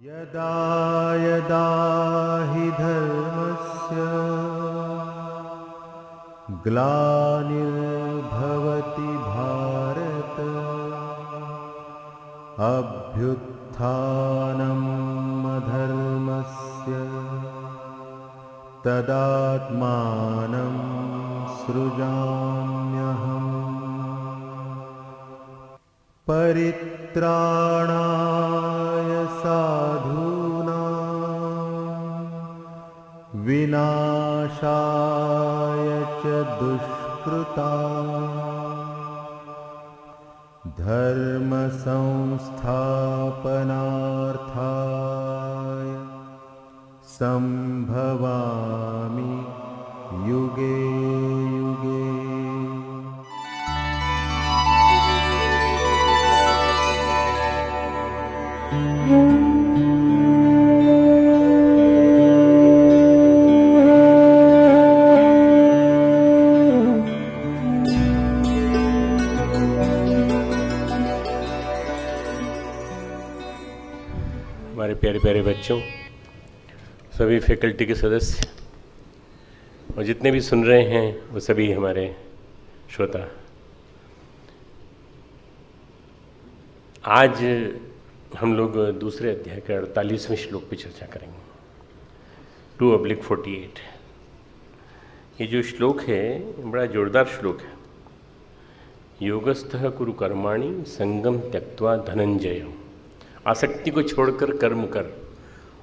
यदा यदा हि धर्मस्य ग्लानिर्भवति भारत अभ्युत्थानम् अधर्मस्य तदात्मानं सृजाम्यहम् परित्राणाय साधूनां विनाशाय च दुष्कृतां धर्म संस्थापनार्थाय संभवामि युगे युगे। हमारे प्यारे प्यारे बच्चों, सभी फैकल्टी के सदस्य और जितने भी सुन रहे हैं वो सभी हमारे श्रोता, आज हम लोग दूसरे अध्याय के 48वें श्लोक पे चर्चा करेंगे। 2/48। ये जो श्लोक है बड़ा जोरदार श्लोक है। योगस्थः कुरु कर्माणि संगम त्यक्त्वा धनंजय। आसक्ति को छोड़कर कर्म कर।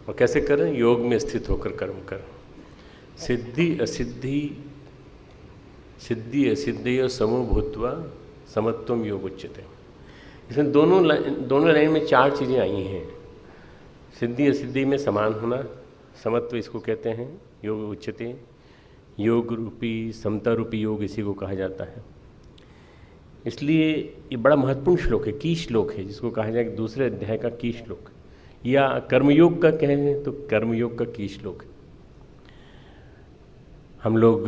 और कैसे करें? योग में स्थित होकर कर्म कर। सिद्धि असिद्धयो समो भूत्वा समत्वम योग उच्यते। इसमें दोनों लाइन में 4 चीज़ें आई हैं। सिद्धि असिद्धि में समान होना, समत्व इसको कहते हैं, योग उच्यते। योग रूपी समता रूपी योग इसी को कहा जाता है। इसलिए ये बड़ा महत्वपूर्ण श्लोक है, की श्लोक है, जिसको कहा जाए कि दूसरे अध्याय का की श्लोक, या कर्मयोग का कहें तो कर्मयोग का की श्लोक है। हम लोग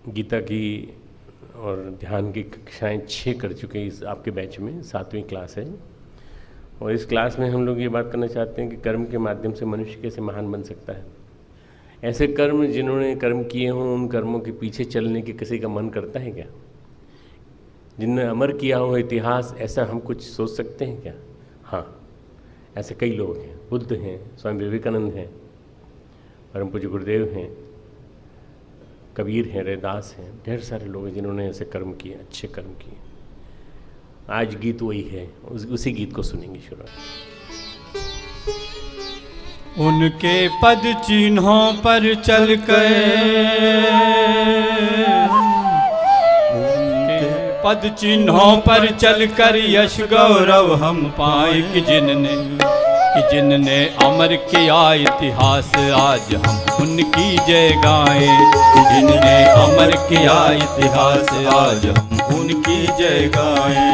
गीता की और ध्यान की कक्षाएं 6 कर चुके हैं। इस आपके बैच में 7वीं क्लास है और इस क्लास में हम लोग ये बात करना चाहते हैं कि कर्म के माध्यम से मनुष्य कैसे महान बन सकता है। ऐसे कर्म जिन्होंने कर्म किए हों, उन कर्मों के पीछे चलने के किसी का मन करता है क्या? जिनने अमर किया हो इतिहास, ऐसा हम कुछ सोच सकते हैं क्या? हाँ, ऐसे कई लोग हैं। बुद्ध हैं, स्वामी विवेकानंद हैं, परम पूज्य गुरुदेव हैं, कबीर हैं, रैदास हैं, ढेर सारे लोग हैं जिन्होंने ऐसे कर्म किए, अच्छे कर्म किए। आज गीत वही है, उसी गीत को सुनेंगे शुरुआत। उनके पद चिन्हों पर चलकर, पद चिन्हों पर चलकर यश गौरव हम पाए कि जिनने अमर किया इतिहास, आज हम उनकी जय गाएं। जिनने अमर किया इतिहास, आज हम उनकी जय गाएं।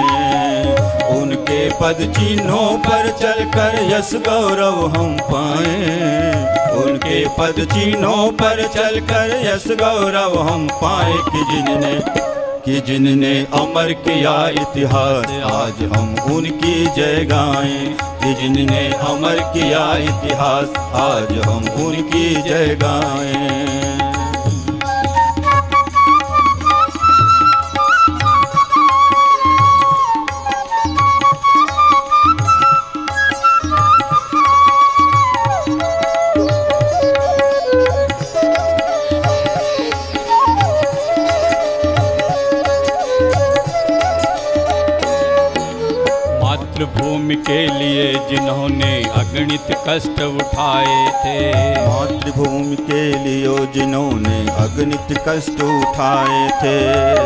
उनके पद चिन्हों पर चलकर यश गौरव हम पाएं। उनके पद चिन्हों पर चलकर यश गौरव हम पाए कि जिनने अमर किया इतिहास, आज हम उनकी जय गाएं। कि जिनने अमर किया इतिहास, आज हम उनकी जय गाएं। मातृभूमि के लिए जिन्होंने अगणित कष्ट उठाए थे, मातृभूमि के लिए जिन्होंने अगणित कष्ट उठाए थे।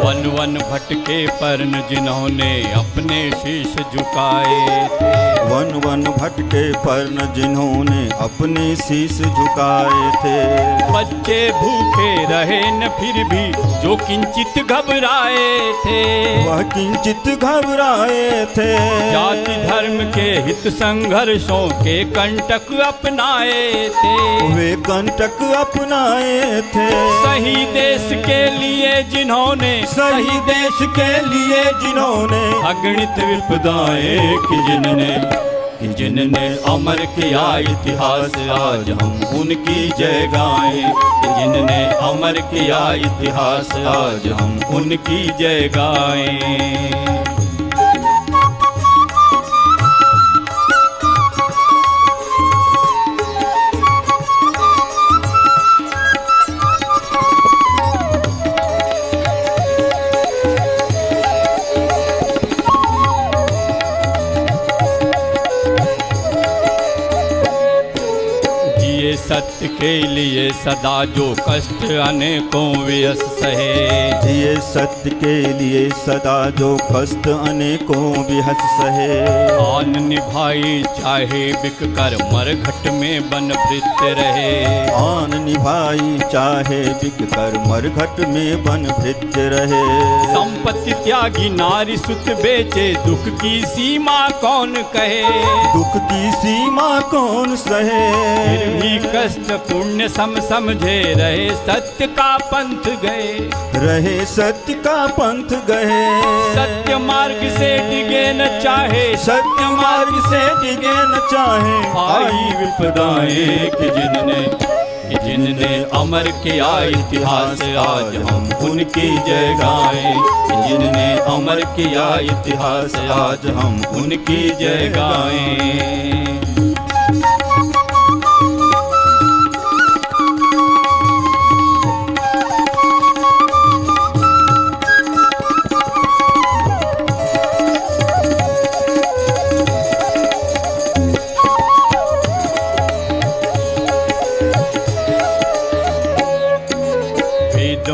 वन वन भटके परन जिन्होंने अपने शीश झुकाए थे। वन वन भटके परन जिन्होंने अपने शीश झुकाए थे। बच्चे भूखे रहे न फिर भी जो किंचित घबराए थे, वह किंचित घबराए थे। जाति धर्म के हित संघर्षों के कंटक अपनाए थे। वे कंटक अपनाए थे। सही देश के लिए जिन्होंने, सही देश के लिए जिन्होंने अगणित विपदाएं कि जिनने अमर किया इतिहास आज हम उनकी जय गाएं। कि जिनने अमर किया इतिहास आज हम उनकी जय गाएं। सत्य के लिए सदा जो कष्ट अनेकों व्यस सहे। जिए सत्य के लिए सदा जो कष्ट अनेकों विहस सहे। आन निभाई चाहे बिक कर मरघट में बन भृत्य रहे। आन निभाई चाहे बिक कर मरघट में बन भृत्य रहे। संपत्ति त्यागी नारी सुत बेचे दुख की सीमा कौन कहे। दुख की सीमा कौन सहे। फिर भी कष्ट पुण्य सम समझे रहे सत्य का पंथ गए। रहे सत्य का पंथ गए। सत्य मार्ग से डिगे न चाहे। सत्य मार्ग से डिगे न चाहे। आई विपदाएं कि जिनने अमर किया इतिहास आज हम उनकी जय गाएं। कि जिनने अमर किया इतिहास आज हम उनकी जय गाएं।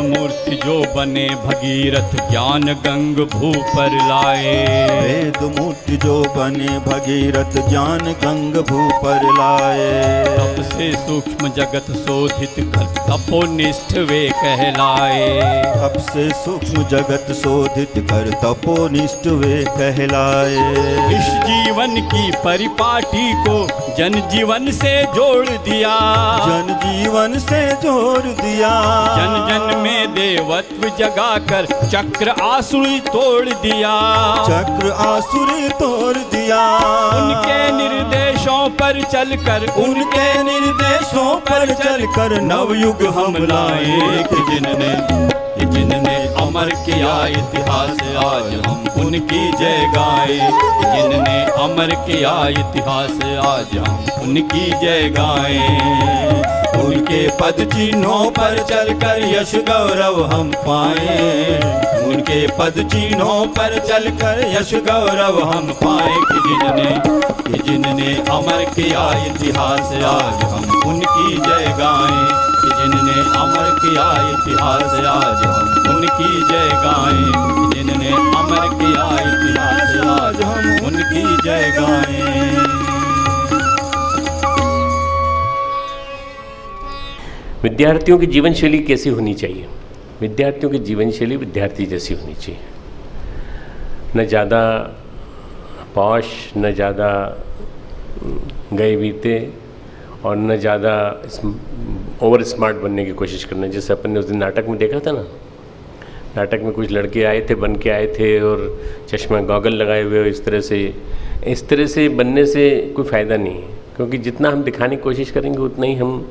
मूर्ति जो बने भगीरथ ज्ञान गंग भू पर लाए। वेद मूर्ति जो बने भगीरथ ज्ञान गंग भू पर लाए। तप से सूक्ष्म जगत शोधित कर तपोनिष्ठ वे कहलाए। तप से सूक्ष्म जगत शोधित कर तपोनिष्ठ वे कहलाए। इस जीवन की परिपाटी को जन जीवन से जोड़ दिया। जन जीवन से जोड़ दिया। जन जन में देवत्व जगाकर चक्र आसुरी तोड़ दिया। चक्र आसुरी तोड़ दिया। उनके निर्देशों पर चलकर उनके निर्देशों पर चलकर नवयुग हम लाए। कि जिनने अमर किया इतिहास आज हम उनकी जय गाएं। जिनने अमर किया इतिहास आज हम उनकी जय गाएं। उनके पद चिन्हों पर चलकर यश गौरव हम पाएं। उनके पद चिन्हों पर चलकर यश गौरव हम पाएं। कि जिनने अमर किया इतिहास आज हम उनकी जय गाएं। कि जिनने अमर किया इतिहास आज हम उनकी जय गाएं। कि जिनने अमर किया इतिहास आज हम उनकी जय गाएं। विद्यार्थियों की जीवन शैली कैसी होनी चाहिए? विद्यार्थियों की जीवन शैली विद्यार्थी जैसी होनी चाहिए। न ज़्यादा पॉश, न ज़्यादा गए बीते और न ज़्यादा ओवर स्मार्ट बनने की कोशिश करना। जैसे अपन ने उस दिन नाटक में देखा था ना, नाटक में कुछ लड़के आए थे, बन के आए थे और चश्मा गॉगल लगाए हुए। इस तरह से बनने से कोई फ़ायदा नहीं है, क्योंकि जितना हम दिखाने की कोशिश करेंगे उतना ही हम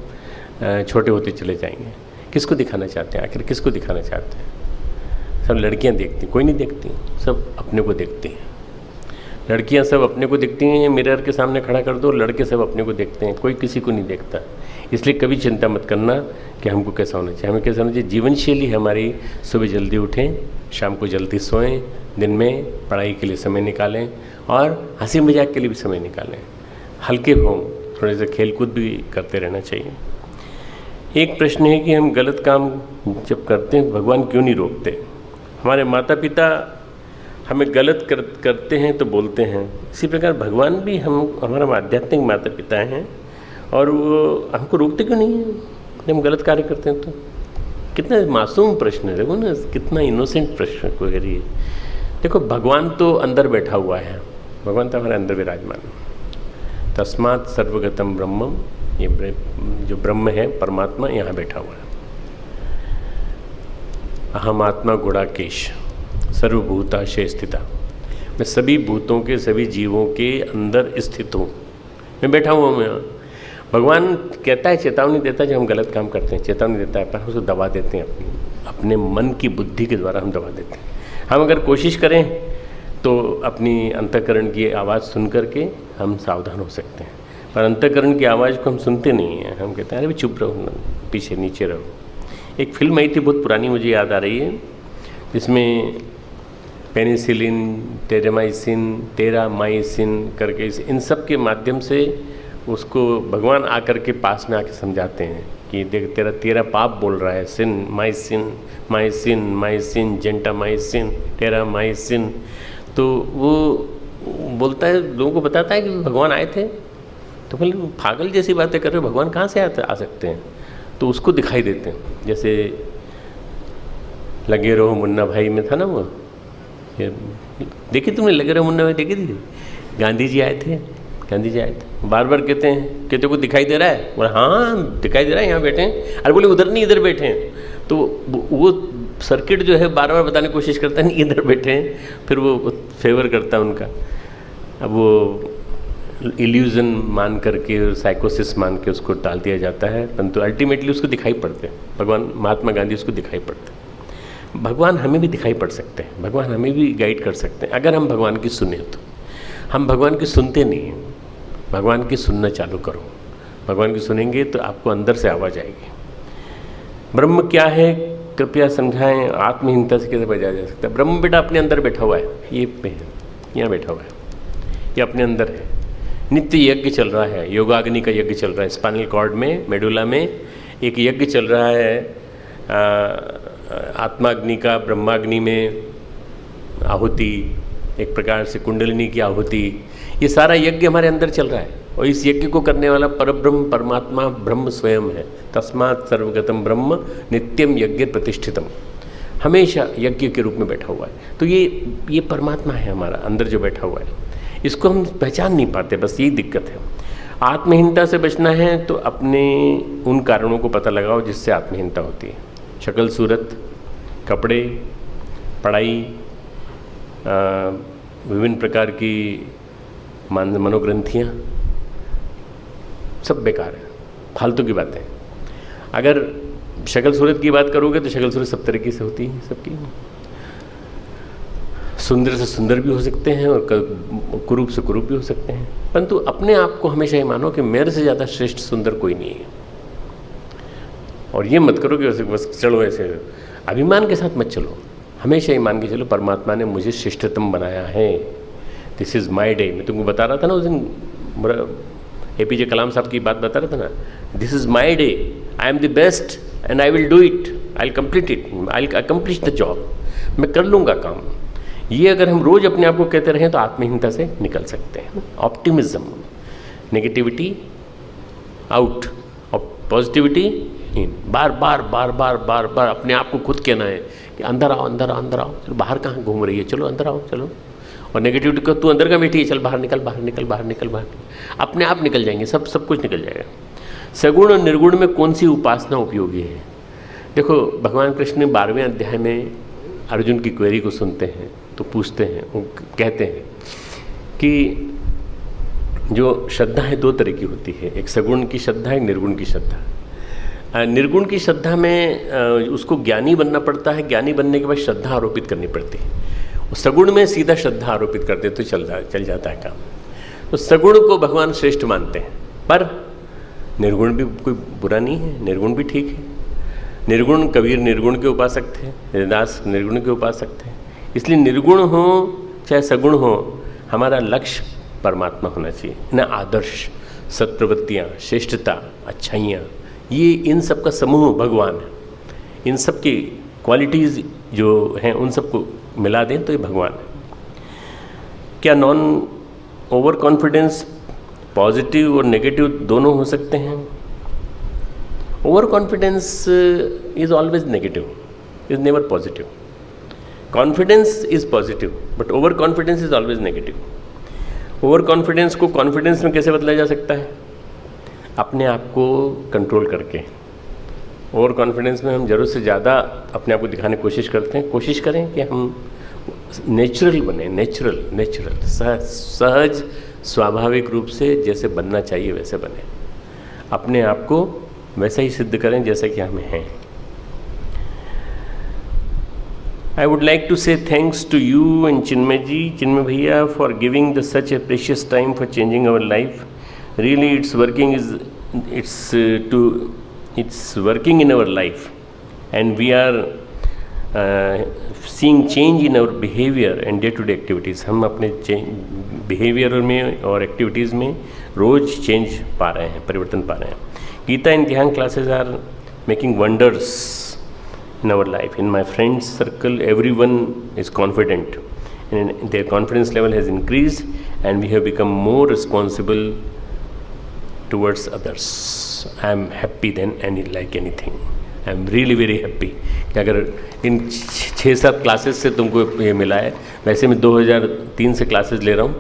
छोटे होते चले जाएंगे। किसको दिखाना चाहते हैं? आखिर किसको दिखाना चाहते हैं? सब लड़कियां देखती, कोई नहीं देखती, सब अपने को देखती हैं। लड़कियां सब अपने को देखती हैं, मिरर के सामने खड़ा कर दो, लड़के सब अपने को देखते हैं, कोई किसी को नहीं देखता। इसलिए कभी चिंता मत करना कि हमको कैसा होना चाहिए। हमें कैसा होना चाहिए? जीवन शैली हमारी, सुबह जल्दी उठें, शाम को जल्दी सोएं, दिन में पढ़ाई के लिए समय निकालें और हंसी मजाक के लिए भी समय निकालें। हल्के हों, थोड़े से खेलकूद भी करते रहना चाहिए। एक प्रश्न है कि हम गलत काम जब करते हैं भगवान क्यों नहीं रोकते? हमारे माता पिता हमें गलत करते हैं तो बोलते हैं, इसी प्रकार भगवान भी हमारा आध्यात्मिक माता पिता हैं और वो हमको रोकते क्यों नहीं हैं जब हम गलत कार्य करते हैं? तो कितना मासूम प्रश्न है, देखो ना, कितना इनोसेंट प्रश्न को करिए। देखो, भगवान तो अंदर बैठा हुआ है, भगवान तो हमारे अंदर विराजमान है। तस्मात् सर्वगतम ब्रह्मम, ये जो ब्रह्म है, परमात्मा यहाँ बैठा हुआ है। अहम आत्मा गुणाकेश सर्वभूताशय स्थिता। मैं सभी भूतों के, सभी जीवों के अंदर स्थित हूँ। मैं बैठा हुआ मैं। भगवान कहता है, चेतावनी देता है जब हम गलत काम करते हैं, चेतावनी देता है, पर हम उसको दबा देते हैं, अपने मन की बुद्धि के द्वारा हम दबा देते हैं। हम अगर कोशिश करें तो अपनी अंतःकरण की आवाज़ सुन करके हम सावधान हो सकते हैं, पर अंतःकरण की आवाज़ को हम सुनते नहीं हैं। हम कहते हैं अरे भी चुप रहो, पीछे नीचे रहो। एक फिल्म आई थी बहुत पुरानी, मुझे याद आ रही है, जिसमें पेनिसिलिन, टेरामाइसिन करके इन सब के माध्यम से उसको भगवान आकर के पास में आके समझाते हैं कि देख तेरा पाप बोल रहा है, सिन माइसिन माइसिन माइसिन जेंटामाइसिन टेरामाइसिन। तो वो बोलता है, लोगों को बताता है कि भगवान आए थे। तो बोले पागल जैसी बातें कर रहे हो, भगवान कहाँ से आ सकते हैं? तो उसको दिखाई देते हैं, जैसे लगे रहो मुन्ना भाई में था ना वो, देखी तुमने लगे रहो मुन्ना भाई देखी थी? गांधी जी आए थे, बार बार कहते हैं कि तेरे को दिखाई दे रहा है? बोले हाँ दिखाई दे रहा है, यहाँ बैठे हैं। अरे बोले उधर नहीं इधर बैठे हैं। तो वो सर्किट जो है बार बार बताने की कोशिश करता है, नहीं इधर बैठे हैं, फिर वो फेवर करता है उनका। अब वो इल्यूजन मान करके, साइकोसिस मान के उसको टाल दिया जाता है, परंतु अल्टीमेटली उसको दिखाई पड़ते हैं। भगवान महात्मा गांधी उसको दिखाई पड़ते हैं। भगवान हमें भी दिखाई पड़ सकते हैं, भगवान हमें भी गाइड कर सकते हैं अगर हम भगवान की सुने तो। हम भगवान की सुनते नहीं हैं, भगवान की सुनना चालू करो। भगवान की सुनेंगे तो आपको अंदर से आवाज़ आएगी। ब्रह्म क्या है कृपया समझाएं, आत्महीनता से कैसे बजाया जा सकता है? ब्रह्म बेटा अपने अंदर बैठा हुआ है, ये पे है, यहाँ बैठा हुआ है, ये अपने अंदर है। नित्य यज्ञ चल रहा है, योगाग्नि का यज्ञ चल रहा है। स्पाइनल कॉर्ड में, मेडुला में एक यज्ञ चल रहा है, आत्माग्नि का, ब्रह्माग्नि में आहुति, एक प्रकार से कुंडलिनी की आहुति। ये सारा यज्ञ हमारे अंदर चल रहा है, और इस यज्ञ को करने वाला परब्रह्म परमात्मा ब्रह्म स्वयं है। तस्मात् सर्वगतम ब्रह्म नित्यम यज्ञ प्रतिष्ठितम, हमेशा यज्ञ के रूप में बैठा हुआ है। तो ये परमात्मा है हमारा अंदर जो बैठा हुआ है, इसको हम पहचान नहीं पाते, बस यही दिक्कत है। आत्महीनता से बचना है तो अपने उन कारणों को पता लगाओ जिससे आत्महीनता होती है। शक्ल सूरत, कपड़े, पढ़ाई, विभिन्न प्रकार की मनोग्रंथियाँ, सब बेकार है, फालतू की बातें। अगर शक्ल सूरत की बात करोगे तो शक्ल सूरत सब तरीके से होती है, सबकी। सुंदर से सुंदर भी हो सकते हैं और कुरूप से कुरूप भी हो सकते हैं, परंतु अपने आप को हमेशा ये मानो कि मेरे से ज़्यादा श्रेष्ठ सुंदर कोई नहीं है। और ये मत करो कि वैसे बस चलो ऐसे अभिमान के साथ मत चलो, हमेशा ये मान के चलो परमात्मा ने मुझे श्रेष्ठतम बनाया है। This is my day. मैं तुमको बता रहा था ना उस दिन, APJ कलाम साहब की बात बता रहा था ना, this is my day, I am the best and I will do it, I will complete it, I will accomplish the job, मैं कर लूँगा काम। ये अगर हम रोज़ अपने आप को कहते रहें तो आत्महीनता से निकल सकते हैं। ऑप्टिमिज्म, नेगेटिविटी आउट और पॉजिटिविटी इन। बार बार बार बार बार बार अपने आप को खुद कहना है कि अंदर आओ अंदर आओ अंदर आओ, चलो बाहर कहाँ घूम रही है, चलो अंदर आओ चलो। और नेगेटिविटी को तू अंदर का बैठी है, चल बाहर निकल बाहर निकल बाहर निकल बाहर, अपने आप निकल जाएंगे, सब कुछ निकल जाएगा। सगुण और निर्गुण में कौन सी उपासना उपयोगी है? देखो भगवान कृष्ण 12वें अध्याय में अर्जुन की क्वेरी को सुनते हैं तो पूछते हैं, वो कहते हैं कि जो श्रद्धा है दो तरह की होती है, एक सगुण की श्रद्धा, एक निर्गुण की श्रद्धा। निर्गुण की श्रद्धा में उसको ज्ञानी बनना पड़ता है, ज्ञानी बनने के बाद श्रद्धा आरोपित करनी पड़ती है। सगुण में सीधा श्रद्धा आरोपित करते तो चल जाता है काम। तो सगुण को भगवान श्रेष्ठ मानते हैं, पर निर्गुण भी कोई बुरा नहीं है, निर्गुण भी ठीक है। निर्गुण कबीर निर्गुण के उपासक थे, हरिदास निर्गुण के उपासक थे। इसलिए निर्गुण हो चाहे सगुण हो, हमारा लक्ष्य परमात्मा होना चाहिए ना। आदर्श, सत्प्रवृत्तियाँ, श्रेष्ठता, अच्छाइयाँ, ये इन सब का समूह भगवान है। इन सब की क्वालिटीज़ जो हैं उन सबको मिला दें तो ये भगवान है। क्या नॉन ओवर कॉन्फिडेंस पॉजिटिव और नेगेटिव दोनों हो सकते हैं? Over confidence is always negative, is never positive. Confidence is positive but over confidence is always negative. Over confidence को कॉन्फिडेंस में कैसे बदला जा सकता है? अपने आप को कंट्रोल करके। ओवर कॉन्फिडेंस में हम ज़रूरत से ज़्यादा अपने आप को दिखाने की कोशिश करते हैं। कोशिश करें कि हम नेचुरल बने, नेचुरल सहज स्वाभाविक रूप से जैसे बनना चाहिए वैसे बने, अपने आप को वैसा ही सिद्ध करें जैसा कि हम हैं। I would like to say thanks to you and Chinmay Bhaiya for giving such a precious time for changing our life. Really, it's working in our life, and we are seeing change in our behavior and day-to-day activities. हम अपने behaviour में और activities में रोज़ change पा रहे हैं, परिवर्तन पा रहे हैं। Gita and Dhyan classes are making wonders in our life. In my friends circle, everyone is confident, and their confidence level has increased, and we have become more responsible towards others. I am happy than anything. I am really very happy कि अगर इन 6-7 classes से तुमको ये मिला है, वैसे मैं 2003 से क्लासेस ले रहा हूँ,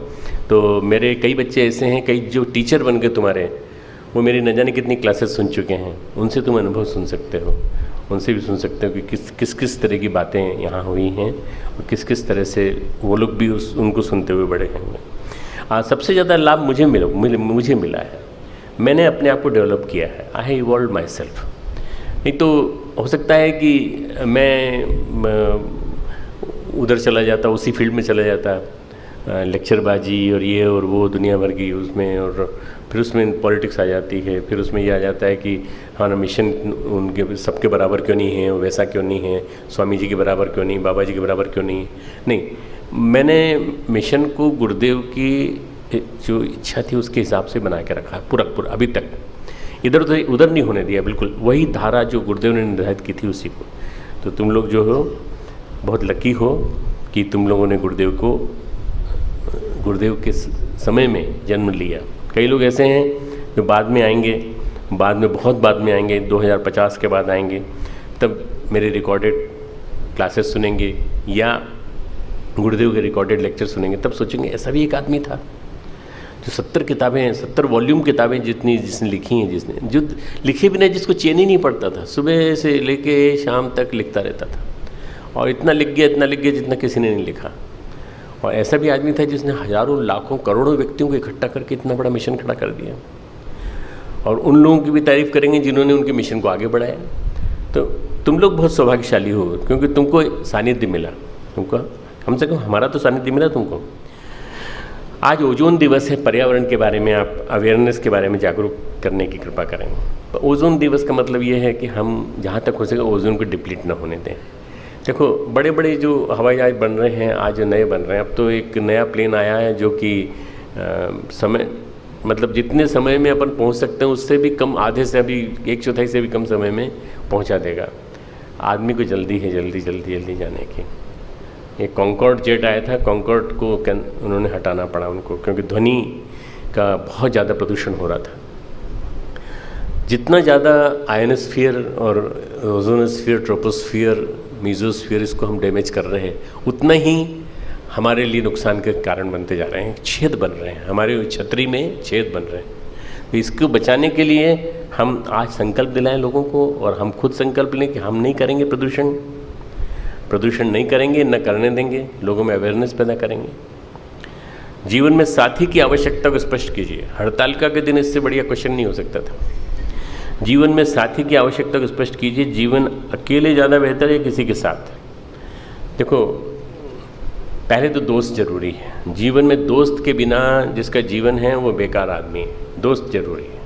तो मेरे कई बच्चे ऐसे हैं, कई जो टीचर बन गए तुम्हारे, वो मेरी न जाने कितनी क्लासेस सुन चुके हैं। उनसे तुम अनुभव सुन सकते हो, उनसे भी सुन सकते हो कि किस तरह की बातें यहाँ हुई हैं और किस तरह से वो लोग भी उनको सुनते हुए बड़े हैं। सबसे ज़्यादा लाभ मुझे मिला है, मैंने अपने आप को डेवलप किया है। I have evolve my self. नहीं तो हो सकता है कि मैं उधर चला जाता, उसी फील्ड में चला जाता, लेक्चरबाजी और ये और वो दुनिया भर की उसमें, और फिर उसमें पॉलिटिक्स आ जाती है, फिर उसमें ये आ जाता है कि हमारा मिशन उनके सबके बराबर क्यों नहीं है, वैसा क्यों नहीं है, स्वामी जी के बराबर क्यों नहीं, बाबा जी के बराबर क्यों नहीं। नहीं, मैंने मिशन को गुरुदेव की जो इच्छा थी उसके हिसाब से बना के रखा पूरा अभी तक, इधर उधर नहीं होने दिया, बिल्कुल वही धारा जो गुरुदेव ने निर्धारित की थी उसी को। तो तुम लोग जो हो बहुत लकी हो कि तुम लोगों ने गुरुदेव के समय में जन्म लिया। कई लोग ऐसे हैं जो बाद में आएंगे, बहुत बाद में आएंगे, 2050 के बाद आएंगे, तब मेरे रिकॉर्डेड क्लासेस सुनेंगे या गुरुदेव के रिकॉर्डेड लेक्चर सुनेंगे, तब सोचेंगे ऐसा भी एक आदमी था जो 70 किताबें हैं, 70 वॉल्यूम किताबें जिसने लिखी हैं, जो लिखे बिना जिसको चैन ही नहीं पड़ता था, सुबह से लेके शाम तक लिखता रहता था, और इतना लिख गया जितना किसी ने नहीं लिखा। और ऐसा भी आदमी था जिसने हजारों लाखों करोड़ों व्यक्तियों को इकट्ठा करके इतना बड़ा मिशन खड़ा कर दिया। और उन लोगों की भी तारीफ़ करेंगे जिन्होंने उनके मिशन को आगे बढ़ाया। तो तुम लोग बहुत सौभाग्यशाली हो, क्योंकि तुमको सानिध्य मिला, तुमको कम से कम हमारा तो सानिध्य मिला तुमको। आज ओजोन दिवस है, पर्यावरण के बारे में आप अवेयरनेस के बारे में जागरूक करने की कृपा करें। तो ओजोन दिवस का मतलब ये है कि हम जहाँ तक हो सके ओजोन को डिप्लीट ना होने दें। देखो बड़े बड़े जो हवाई जहाज बन रहे हैं, आज नए बन रहे हैं, अब तो एक नया प्लेन आया है जो कि समय मतलब जितने समय में अपन पहुंच सकते हैं उससे भी कम, आधे से अभी 1/4 से भी कम समय में पहुंचा देगा। आदमी को जल्दी है, जल्दी जाने की। एक कॉन्कॉर्ड जेट आया था, कॉन्कॉर्ड को उन्होंने हटाना पड़ा उनको, क्योंकि ध्वनि का बहुत ज़्यादा प्रदूषण हो रहा था। जितना ज़्यादा आयनोस्फीयर और ओजोनोस्फीयर, ट्रोपोस्फीयर, मीजोस्फीयर इसको हम डैमेज कर रहे हैं, उतना ही हमारे लिए नुकसान के कारण बनते जा रहे हैं। छेद बन रहे हैं, हमारे छतरी में छेद बन रहे हैं। तो इसको बचाने के लिए हम आज संकल्प दिलाएं लोगों को, और हम खुद संकल्प लें कि हम नहीं करेंगे प्रदूषण नहीं करेंगे, न करने देंगे, लोगों में अवेयरनेस पैदा करेंगे। जीवन में साथी की आवश्यकता को स्पष्ट कीजिए। हड़तालिका के दिन इससे बढ़िया क्वेश्चन नहीं हो सकता था। जीवन में साथी की आवश्यकता को स्पष्ट कीजिए। जीवन अकेले ज़्यादा बेहतर है किसी के साथ। देखो पहले तो दोस्त जरूरी है। जीवन में दोस्त के बिना जिसका जीवन है वो बेकार आदमी है। दोस्त जरूरी है।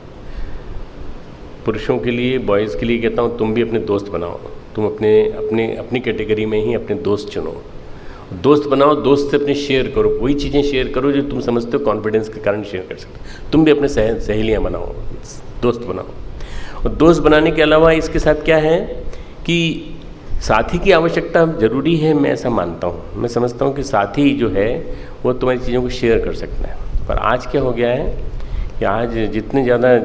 पुरुषों के लिए, बॉयज़ के लिए कहता हूँ, तुम भी अपने दोस्त बनाओ। तुम अपनी कैटेगरी में ही अपने दोस्त चुनो, दोस्त बनाओ। दोस्त से अपने शेयर करो, वही चीज़ें शेयर करो जो तुम समझते हो कॉन्फिडेंस के कारण शेयर कर सकते हो। तुम भी अपने सहेलियाँ बनाओ, दोस्त बनाओ। और दोस्त बनाने के अलावा इसके साथ क्या है कि साथी की आवश्यकता ज़रूरी है। मैं ऐसा मानता हूँ, मैं समझता हूँ कि साथी जो है वो तुम्हारी चीज़ों को शेयर कर सकता है। पर आज क्या हो गया है कि आज जितने ज़्यादा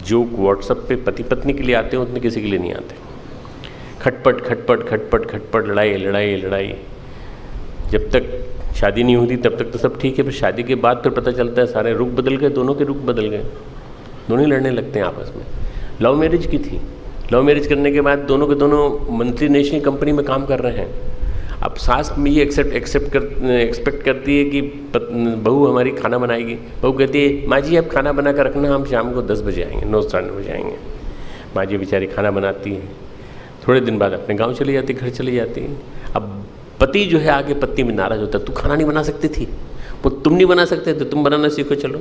जोक व्हाट्सएप पे पति पत्नी के लिए आते हैं उतने किसी के लिए नहीं आते। खटपट, लड़ाई। जब तक शादी नहीं होती तब तक तो सब ठीक है, फिर शादी के बाद फिर पता चलता है सारे रुख बदल गए, दोनों के रुख बदल गए, दोनों ही लड़ने लगते हैं आपस में। लव मैरिज की थी, लव मैरिज करने के बाद दोनों के दोनों मल्टीनेशनल कंपनी में काम कर रहे हैं। अब सास में ये एक्सपेक्ट करती है कि बहू हमारी खाना बनाएगी। बहू कहती है माँ जी आप खाना बना कर रखना, हम शाम को 10 बजे आएंगे, 9 साढ़े 9 बजे आएंगे। माँ जी बेचारी खाना बनाती है, थोड़े दिन बाद अपने गांव चली जाती, घर चली जाती है। अब पति जो है आगे पत्नी में नाराज़ होता है, तू खाना नहीं बना सकती थी, वो तुम नहीं बना सकते तो तुम बनाना सीखो चलो।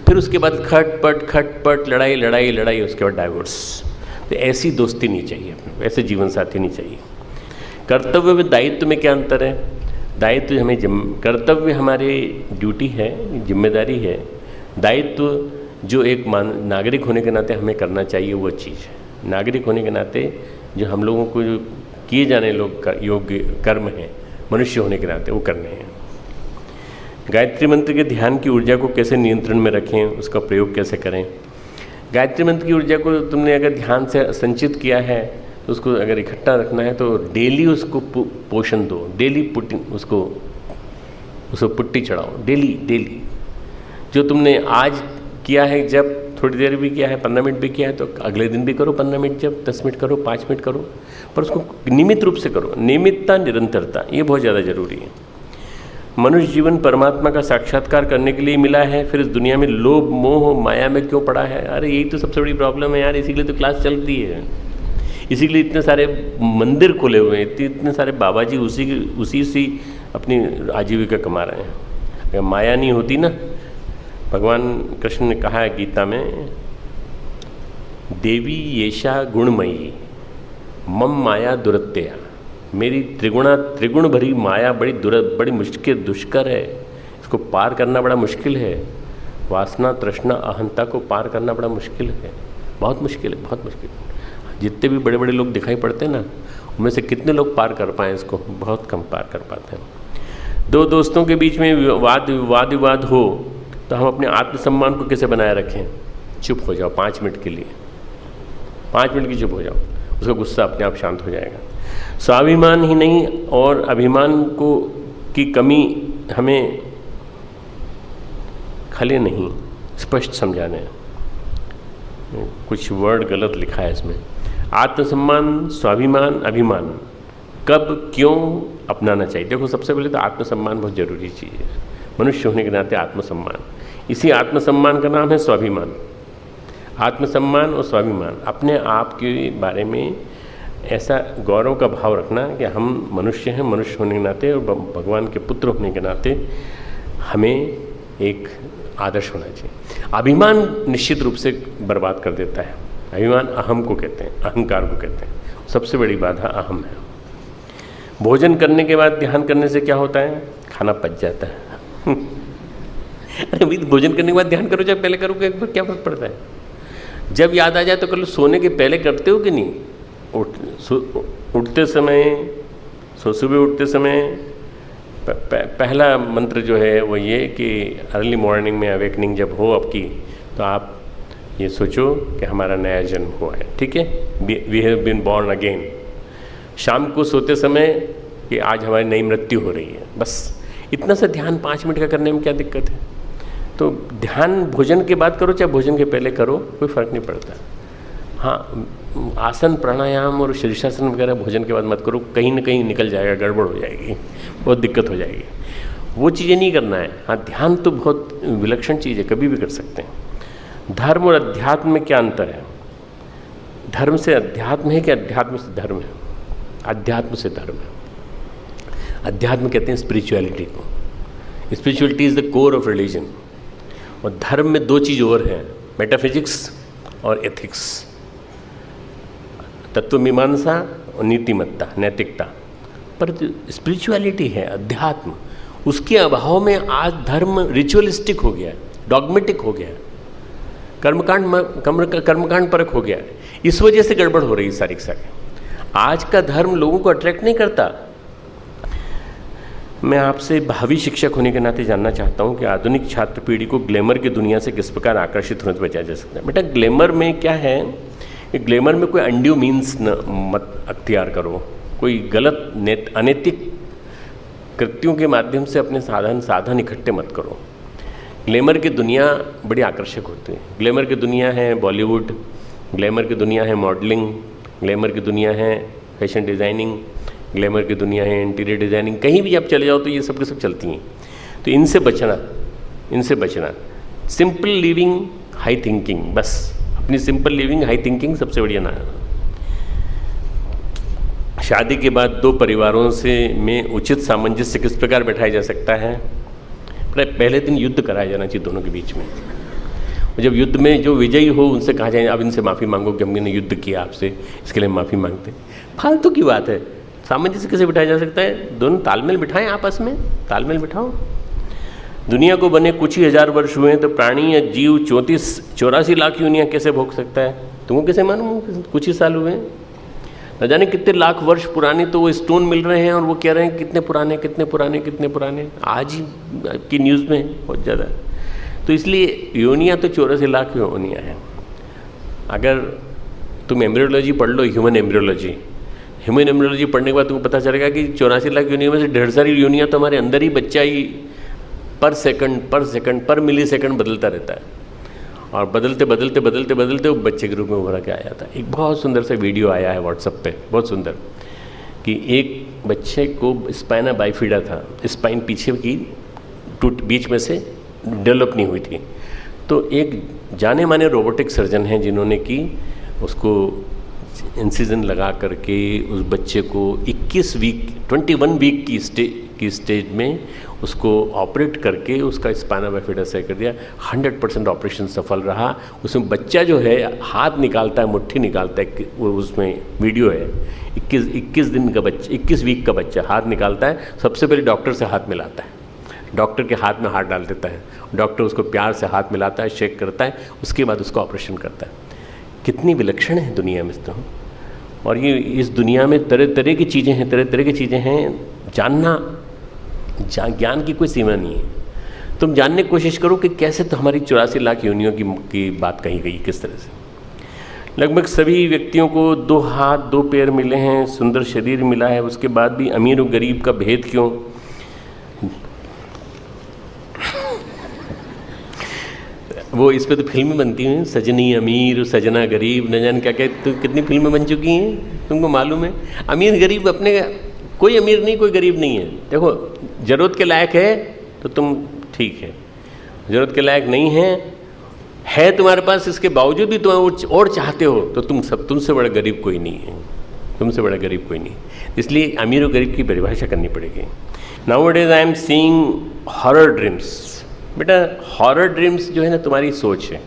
फिर उसके बाद खटपट लड़ाई, उसके बाद डाइवोर्स। तो ऐसी दोस्ती नहीं चाहिए, ऐसे जीवन साथी नहीं चाहिए। कर्तव्य में दायित्व में क्या अंतर है? दायित्व हमें कर्तव्य हमारी ड्यूटी है, जिम्मेदारी है। दायित्व जो एक नागरिक होने के नाते हमें करना चाहिए वो चीज़ है। नागरिक होने के नाते जो हम लोगों को जो किए जाने योग्य कर्म हैं, मनुष्य होने के नाते वो करने हैं। गायत्री मंत्र के ध्यान की ऊर्जा को कैसे नियंत्रण में रखें, उसका प्रयोग कैसे करें? गायत्री मंत्र की ऊर्जा को तुमने अगर ध्यान से संचित किया है तो उसको अगर इकट्ठा रखना है तो डेली उसको पोषण दो, डेली उसको पुट्टी चढ़ाओ, डेली। जो तुमने आज किया है, जब थोड़ी देर भी किया है, 15 मिनट भी किया है, तो अगले दिन भी करो 15 मिनट, जब 10 मिनट करो, 5 मिनट करो, पर उसको नियमित रूप से करो। नियमितता, निरंतरता, ये बहुत ज़्यादा जरूरी है। मनुष्य जीवन परमात्मा का साक्षात्कार करने के लिए मिला है, फिर इस दुनिया में लोभ मोह माया में क्यों पड़ा है? अरे यही तो सबसे बड़ी प्रॉब्लम है यार, इसीलिए तो क्लास चल रही है, इसीलिए इतने सारे मंदिर खुले हुए हैं, इतने सारे बाबा जी उसी से अपनी आजीविका कमा रहे हैं। अगर माया नहीं होती ना, भगवान कृष्ण ने कहा है गीता में, देवी येषा गुणमयी मम माया दुरत्या, मेरी त्रिगुण भरी माया बड़ी मुश्किल दुष्कर है, इसको पार करना बड़ा मुश्किल है। वासना तृष्णा अहंता को पार करना बड़ा मुश्किल है, बहुत मुश्किल है, बहुत मुश्किल। जितने भी बड़े बड़े लोग दिखाई पड़ते हैं ना, उनमें से कितने लोग पार कर पाए इसको? बहुत कम पार कर पाते हैं। दो दोस्तों के बीच में वाद विवाद हो तो हम अपने आत्मसम्मान को कैसे बनाए रखें? चुप हो जाओ 5 मिनट के लिए, 5 मिनट की चुप हो जाओ, उसका गुस्सा अपने आप शांत हो जाएगा। स्वाभिमान ही नहीं और अभिमान की कमी हमें खले नहीं, स्पष्ट समझाने। कुछ वर्ड गलत लिखा है इसमें। आत्मसम्मान, स्वाभिमान, अभिमान कब क्यों अपनाना चाहिए? देखो, सबसे पहले तो आत्मसम्मान बहुत जरूरी चीज़ है, मनुष्य होने के नाते आत्मसम्मान। इसी आत्मसम्मान का नाम है स्वाभिमान। आत्मसम्मान और स्वाभिमान, अपने आप के बारे में ऐसा गौरव का भाव रखना कि हम मनुष्य हैं, मनुष्य होने के नाते और भगवान के पुत्र होने के नाते हमें एक आदर्श होना चाहिए। अभिमान निश्चित रूप से बर्बाद कर देता है। अभिमान अहम को कहते हैं, अहंकार को कहते हैं। सबसे बड़ी बाधा अहम है। भोजन करने के बाद ध्यान करने से क्या होता है? खाना पच जाता है। अरे भाई, भोजन करने के बाद ध्यान करो, जब पहले करो क्या फर्क पड़ता है? जब याद आ जाए तो कर लो। सोने के पहले करते हो कि नहीं? उठते समय, सुबह उठते समय पहला मंत्र जो है वो ये कि अर्ली मॉर्निंग में अवेकनिंग जब हो आपकी, तो आप ये सोचो कि हमारा नया जन्म हुआ है, ठीक है, we have been born again. शाम को सोते समय कि आज हमारी नई मृत्यु हो रही है। बस इतना सा ध्यान 5 मिनट का करने में क्या दिक्कत है? तो ध्यान भोजन के बाद करो चाहे भोजन के पहले करो, कोई फ़र्क नहीं पड़ता। हाँ, आसन प्राणायाम और शीर्षासन वगैरह भोजन के बाद मत करो, कहीं ना कहीं निकल जाएगा, गड़बड़ हो जाएगी, बहुत दिक्कत हो जाएगी। वो चीज़ें नहीं करना है। हाँ, ध्यान तो बहुत विलक्षण चीज़ है, कभी भी कर सकते हैं। धर्म और अध्यात्म में क्या अंतर है? धर्म से अध्यात्म है कि अध्यात्म से धर्म है? अध्यात्म से धर्म है। अध्यात्म कहते हैं स्पिरिचुअलिटी को। Spirituality is the core of religion. और धर्म में 2 चीज़ और हैं, मेटाफिजिक्स और एथिक्स, तत्व मीमांसा और नीतिमत्ता, नैतिकता। पर जो स्पिरिचुअलिटी है, अध्यात्म, उसके अभाव में आज धर्म रिचुअलिस्टिक हो गया, डॉगमेटिक हो गया, कर्मकांड परक हो गया। इस वजह से गड़बड़ हो रही है सारी की सारी। आज का धर्म लोगों को अट्रैक्ट नहीं करता। मैं आपसे भावी शिक्षक होने के नाते जानना चाहता हूं कि आधुनिक छात्र पीढ़ी को ग्लैमर की दुनिया से किस प्रकार आकर्षित होने से बचाया जा सकता है। बेटा, ग्लैमर में क्या है कि ग्लैमर में कोई अनड्यू मीन्स मत अख्तियार करो, कोई गलत अनैतिक कृत्यों के माध्यम से अपने साधन इकट्ठे मत करो। ग्लैमर की दुनिया बड़ी आकर्षक होती है। ग्लैमर की दुनिया है बॉलीवुड, ग्लैमर की दुनिया है मॉडलिंग, ग्लैमर की दुनिया है फैशन डिज़ाइनिंग, ग्लैमर की दुनिया है, इंटीरियर डिज़ाइनिंग, कहीं भी आप चले जाओ तो ये सब के सब चलती हैं। तो इनसे बचना, सिंपल लिविंग हाई थिंकिंग, बस अपनी सिंपल लिविंग हाई थिंकिंग सबसे बढ़िया ना। शादी के बाद दो परिवारों में उचित सामंजस्य किस प्रकार बैठाया जा सकता है? पहले दिन युद्ध कराया जाना चाहिए दोनों के बीच में। जब युद्ध में जो विजयी हो उनसे कहा जाए अब इनसे माफ़ी मांगो कि हमने युद्ध किया आपसे, इसके लिए माफ़ी मांगते हैं। फालतू की बात है। सामंजस्य कैसे बिठाया जा सकता है? दोनों तालमेल बिठाएं, आपस में तालमेल बिठाओ। दुनिया को बने कुछ ही हजार वर्ष हुए हैं तो प्राणी या जीव 84 लाख योनियाँ कैसे भोग सकता है? तुमको कैसे मालूम कुछ ही साल हुए हैं? न जाने कितने लाख वर्ष पुराने तो वो स्टोन मिल रहे हैं और वो कह रहे हैं कितने पुराने। आज ही की न्यूज़ में बहुत ज़्यादा। तो इसलिए योनियाँ तो 84 लाख योनियाँ हैं। अगर तुम एम्ब्रियोलॉजी पढ़ लो, ह्यूमन एम्ब्रियोलॉजी पढ़ने के बाद तुमको पता चलेगा कि 84 लाख योनियों में से ढेर सारी योनियाँ तो हमारे अंदर ही बच्चा ही पर सेकंड पर मिली सेकंड बदलता रहता है और बदलते वो बच्चे के रूप में उभर के आ जाता है। एक बहुत सुंदर सा वीडियो आया है व्हाट्सएप पे, बहुत सुंदर, कि एक बच्चे को स्पाइना बाइफिडा था, स्पाइन पीछे की बीच में से डेवलप नहीं हुई थी। तो एक जाने माने रोबोटिक सर्जन हैं जिन्होंने की उसको इंसिजन लगा करके उस बच्चे को 21 वीक की स्टेज में उसको ऑपरेट करके उसका स्पाइना बाइफिडा सही कर दिया। 100% ऑपरेशन सफल रहा। उसमें बच्चा जो है हाथ निकालता है, मुट्ठी निकालता है, वो उसमें वीडियो है। 21 वीक का बच्चा हाथ निकालता है, सबसे पहले डॉक्टर से हाथ मिलाता है, डॉक्टर के हाथ में हाथ डाल देता है, डॉक्टर उसको प्यार से हाथ मिलाता है, शेक करता है, उसके बाद उसका ऑपरेशन करता है। कितनी विलक्षण है दुनिया में तो। और ये इस दुनिया में तरह तरह की चीज़ें हैं। ज्ञान की कोई सीमा नहीं है। तुम जानने की कोशिश करो कि कैसे तो हमारी 84 लाख योनियों की बात कही गई, किस तरह से। लगभग सभी व्यक्तियों को 2 हाथ 2 पैर मिले हैं, सुंदर शरीर मिला है, उसके बाद भी अमीर और गरीब का भेद क्यों? वो इस पे तो फिल्में बनती हैं, सजनी अमीर सजना गरीब, न जाने क्या क्या, तो कितनी फिल्में बन चुकी हैं, तुमको मालूम है। अमीर गरीब अपने, कोई अमीर नहीं कोई गरीब नहीं है। देखो ज़रूरत के लायक है तो तुम ठीक है, ज़रूरत के लायक नहीं है तुम्हारे पास, इसके बावजूद भी तुम और चाहते हो तो तुमसे बड़ा गरीब कोई नहीं है, इसलिए अमीर और गरीब की परिभाषा करनी पड़ेगी। Nowadays I am seeing horror dreams. बेटा हॉरर ड्रीम्स जो है ना तुम्हारी सोच है।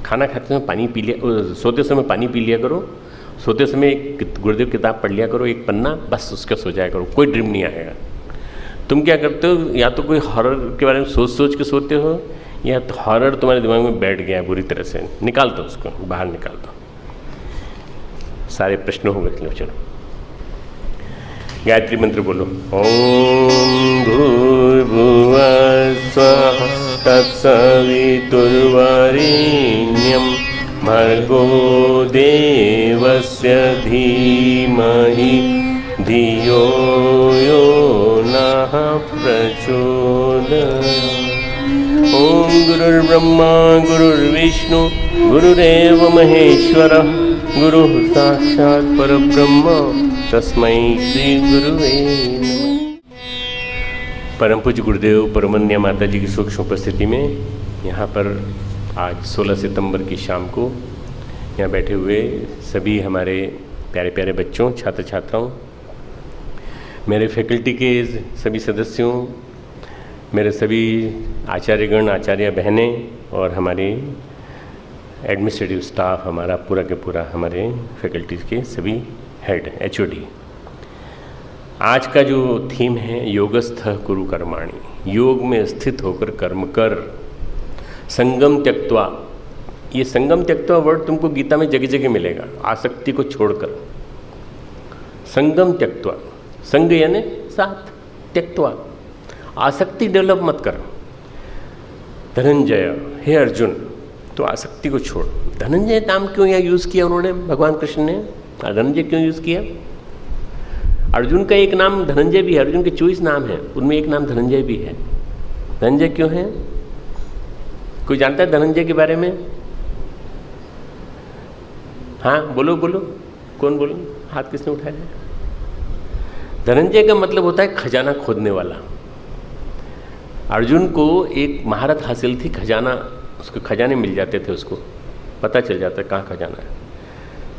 खाना खाते समय पानी पी लिया, सोते समय पानी पी लिया करो, सोते समय एक गुरुदेव किताब पढ़ लिया करो, एक पन्ना, बस उसका सो जाया करो, कोई ड्रीम नहीं आएगा। तुम क्या करते हो, या तो कोई हॉरर के बारे में सोच के सोते हो, या तो हॉरर तुम्हारे दिमाग में बैठ गया है बुरी तरह से, निकाल दो उसको, बाहर निकाल दो। सारे प्रश्न हो गए। चलो गायत्री मंत्र बोलो। ओम भूर्भुवः स्वः तत्सवितुर्वरेण्यं भर्गो देवस्य धीमहि धियो यो नः प्रचोदयात्। ओम गुरुर्ब्रह्मा गुरुर्विष्णु गुरुरेव महेश्वरः गुरुः साक्षात् परब्रह्म तस्मै श्री गुरुवे नमः। परम पूज्य गुरुदेव परमन्या माता जी की सूक्ष्म उपस्थिति में यहाँ पर आज 16 सितंबर की शाम को यहाँ बैठे हुए सभी हमारे प्यारे प्यारे बच्चों, छात्र छात्राओं, मेरे फैकल्टी के सभी सदस्यों, मेरे सभी आचार्यगण आचार्य बहनें और हमारे एडमिनिस्ट्रेटिव स्टाफ, हमारा पूरा के पूरा हमारे फैकल्टीज़ के सभी हेड HOD। आज का जो थीम है योगस्थ कुरु कर्माणि, योग में स्थित होकर कर्म कर, संगम त्यक्त्वा। ये संगम त्यक्त्वा वर्ड तुमको गीता में जगह जगह मिलेगा, आसक्ति को छोड़कर। संगम त्यक्त्वा, संग यानी साथ, त्यक्त्वा आसक्ति डेवलप मत कर। धनंजय, हे अर्जुन, तो आसक्ति को छोड़। धनंजय नाम क्यों यहाँ यूज़ किया उन्होंने, भगवान कृष्ण ने धनंजय क्यों यूज़ किया? अर्जुन का एक नाम धनंजय भी है, अर्जुन के 24 नाम है, उनमें एक नाम धनंजय भी है। धनंजय क्यों है? कोई जानता है धनंजय के बारे में? हाँ बोलो बोलो, कौन बोलो, हाथ किसने उठाया है? धनंजय का मतलब होता है खजाना खोदने वाला। अर्जुन को एक महारत हासिल थी, खजाना, उसको खजाने मिल जाते थे, उसको पता चल जाता है कहाँ खजाना है।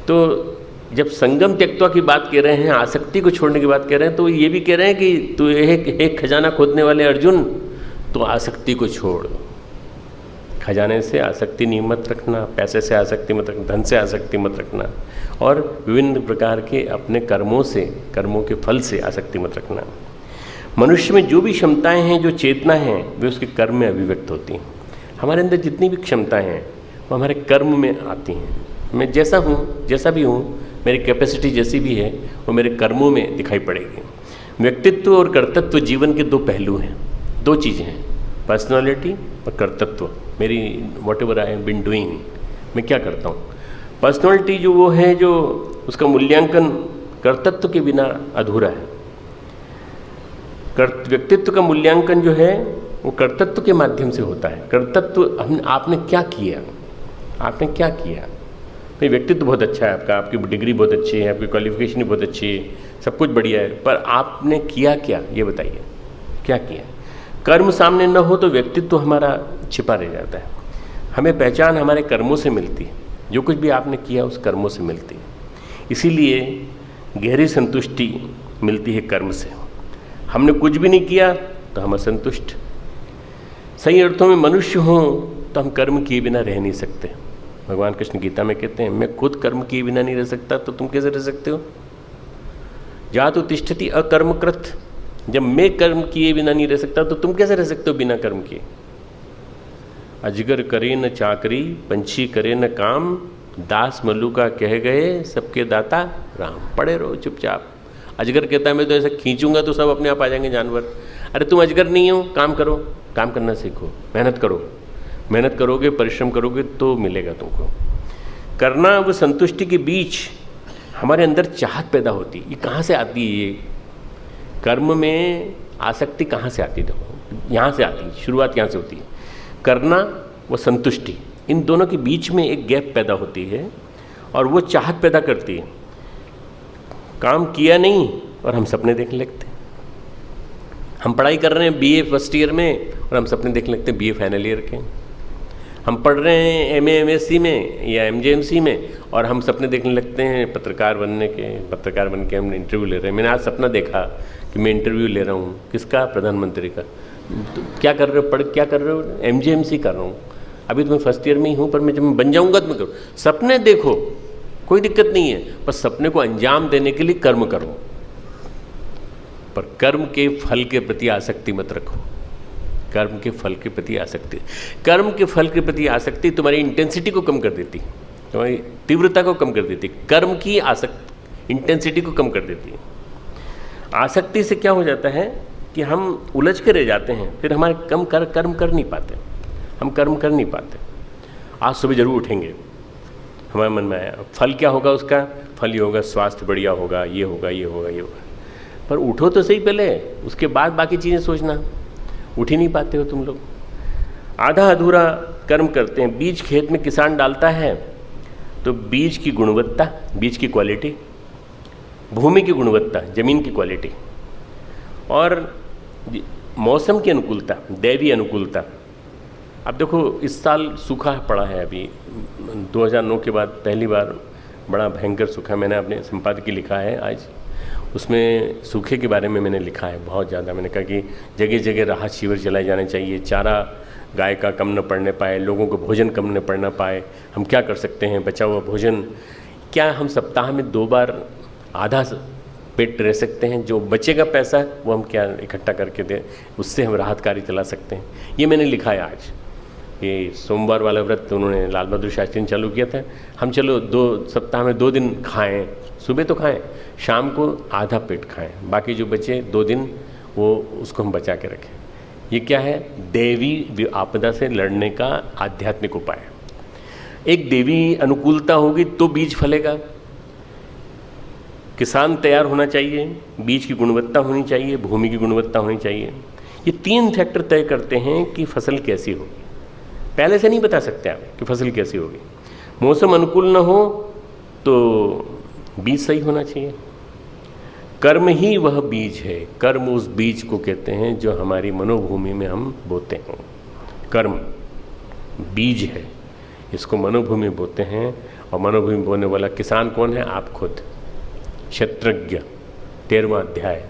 तो जब संगम त्यक्त्वा की बात कह रहे हैं, आसक्ति को छोड़ने की बात कह रहे हैं, तो ये भी कह रहे हैं कि तू एक खजाना खोदने वाले अर्जुन, तो आसक्ति को छोड़। खजाने से आसक्ति नहीं मत रखना, पैसे से आसक्ति मत रखना, धन से आसक्ति मत रखना, और विभिन्न प्रकार के अपने कर्मों से, कर्मों के फल से आसक्ति मत रखना। मनुष्य में जो भी क्षमताएं हैं, जो चेतना है, वे उसके कर्म में अभिव्यक्त होती हैं। हमारे अंदर जितनी भी क्षमताएं हैं वो हमारे कर्म में आती हैं। मैं जैसा हूँ, जैसा भी हूँ, मेरी कैपेसिटी जैसी भी है, वो मेरे कर्मों में दिखाई पड़ेगी। व्यक्तित्व और कर्तृत्व जीवन के दो पहलू हैं, दो चीज़ें हैं, पर्सनालिटी और कर्तृत्व। मेरी whatever I have been doing, मैं क्या करता हूँ। पर्सनालिटी जो वो है, जो उसका मूल्यांकन कर्तृत्व के बिना अधूरा है। व्यक्तित्व का मूल्यांकन जो है वो कर्तृत्व के माध्यम से होता है। कर्तृत्व आपने क्या किया, आपने क्या किया। भाई व्यक्तित्व बहुत अच्छा है आपका, आपकी डिग्री बहुत अच्छी है, आपकी क्वालिफिकेशन भी बहुत अच्छी है, सब कुछ बढ़िया है, पर आपने किया क्या, ये बताइए, क्या किया। कर्म सामने न हो तो व्यक्तित्व हमारा छिपा रह जाता है। हमें पहचान हमारे कर्मों से मिलती है, जो कुछ भी आपने किया उस कर्मों से मिलती है। इसीलिए गहरी संतुष्टि मिलती है कर्म से। हमने कुछ भी नहीं किया तो हम असंतुष्ट। सही अर्थों में मनुष्य हों तो हम कर्म किए बिना रह नहीं सकते। भगवान कृष्ण गीता में कहते हैं, मैं खुद कर्म किए बिना नहीं रह सकता, तो तुम कैसे रह सकते हो। जातु तिष्ठति अकर्मकृत, जब मैं कर्म किए बिना नहीं रह सकता तो तुम कैसे रह सकते हो बिना कर्म किए। अजगर करे न चाकरी, पंछी करे न काम, दास मल्लुका कह गए सबके दाता राम। पड़े रहो चुपचाप। अजगर कहता है मैं तो ऐसा खींचूंगा तो सब अपने आप आ जाएंगे जानवर। अरे तुम अजगर नहीं हो, काम करो, काम करना सीखो, मेहनत करो, मेहनत करोगे, परिश्रम करोगे तो मिलेगा तुमको। करना व संतुष्टि के बीच हमारे अंदर चाहत पैदा होती है। ये कहाँ से आती है, ये कर्म में आसक्ति कहाँ से आती है। देखो यहाँ से आती है, शुरुआत यहाँ से होती है। करना व संतुष्टि, इन दोनों के बीच में एक गैप पैदा होती है और वो चाहत पैदा करती है। काम किया नहीं और हम सपने देखने लगते हैं। हम पढ़ाई कर रहे हैं बीए फर्स्ट ईयर में और हम सपने देखने लगते हैं बीए फाइनल ईयर के। हम पढ़ रहे हैं एमए एमएससी में या एमजेएमसी में और हम सपने देखने लगते हैं पत्रकार बनने के। पत्रकार बन के हम इंटरव्यू ले रहे हैं। मैंने आज सपना देखा कि मैं इंटरव्यू ले रहा हूँ, किसका, प्रधानमंत्री का। तो क्या कर रहे हो, पढ़ क्या कर रहे हो, एमजेएमसी कर रहा हूँ। अभी तो मैं फर्स्ट ईयर में ही हूँ, पर मैं जब मैं बन जाऊँगा तो मैं करूँ। सपने देखो, कोई दिक्कत नहीं है, पर सपने को अंजाम देने के लिए कर्म करो, पर कर्म के फल के प्रति आसक्ति मत रखो। कर्म के फल के प्रति आसक्ति, कर्म के फल के प्रति आसक्ति तुम्हारी इंटेंसिटी को कम कर देती, तुम्हारी तीव्रता को कम कर देती। कर्म की आसक्ति इंटेंसिटी को कम कर देती है। आसक्ति से क्या हो जाता है कि हम उलझ के रह जाते हैं, फिर हमारे कर्म कर नहीं पाते, हम कर्म कर नहीं पाते। आज सुबह जरूर उठेंगे, हमारे मन में आया फल क्या होगा, उसका फल ये होगा, स्वास्थ्य बढ़िया होगा, ये होगा, ये होगा, ये होगा। पर उठो तो सही पहले, उसके बाद बाकी चीज़ें सोचना। उठ ही नहीं पाते हो तुम लोग। आधा अधूरा कर्म करते हैं। बीज खेत में किसान डालता है तो बीज की गुणवत्ता, बीज की क्वालिटी, भूमि की गुणवत्ता, जमीन की क्वालिटी और मौसम की अनुकूलता, दैवीय अनुकूलता। अब देखो इस साल सूखा पड़ा है। अभी 2009 के बाद पहली बार बड़ा भयंकर सूखा मैंने अपने संपादकीय लिखा है आज। उसमें सूखे के बारे में मैंने लिखा है बहुत ज़्यादा। मैंने कहा कि जगह जगह राहत शिविर चलाए जाने चाहिए, चारा गाय का कम न पड़ने पाए, लोगों को भोजन कम न पड़ना पाए। हम क्या कर सकते हैं, बचा हुआ भोजन क्या हम सप्ताह में 2 बार आधा पेट रह सकते हैं, जो बचेगा पैसा वो हम क्या इकट्ठा करके दें, उससे हम राहत कार्य चला सकते हैं। ये मैंने लिखा है आज। ये सोमवार वाला व्रत उन्होंने लाल बहादुर शास्त्री ने चालू किया था। हम चलो 2 सप्ताह में 2 दिन खाएं, सुबह तो खाएं, शाम को आधा पेट खाएं, बाकी जो बचे 2 दिन वो उसको हम बचा के रखें। ये क्या है, देवी आपदा से लड़ने का आध्यात्मिक उपाय। एक देवी अनुकूलता होगी तो बीज फलेगा। किसान तैयार होना चाहिए, बीज की गुणवत्ता होनी चाहिए, भूमि की गुणवत्ता होनी चाहिए। ये 3 फैक्टर तय करते हैं कि फसल कैसी होगी। पहले से नहीं बता सकते आप कि फसल कैसी होगी। मौसम अनुकूल ना हो तो बीज सही होना चाहिए, कर्म ही वह बीज है, कर्म उस बीज को कहते हैं जो हमारी मनोभूमि में हम बोते हैं। कर्म बीज है, इसको मनोभूमि बोते हैं। और मनोभूमि बोने वाला किसान कौन है? आप खुद। क्षेत्रज्ञ 13वां अध्याय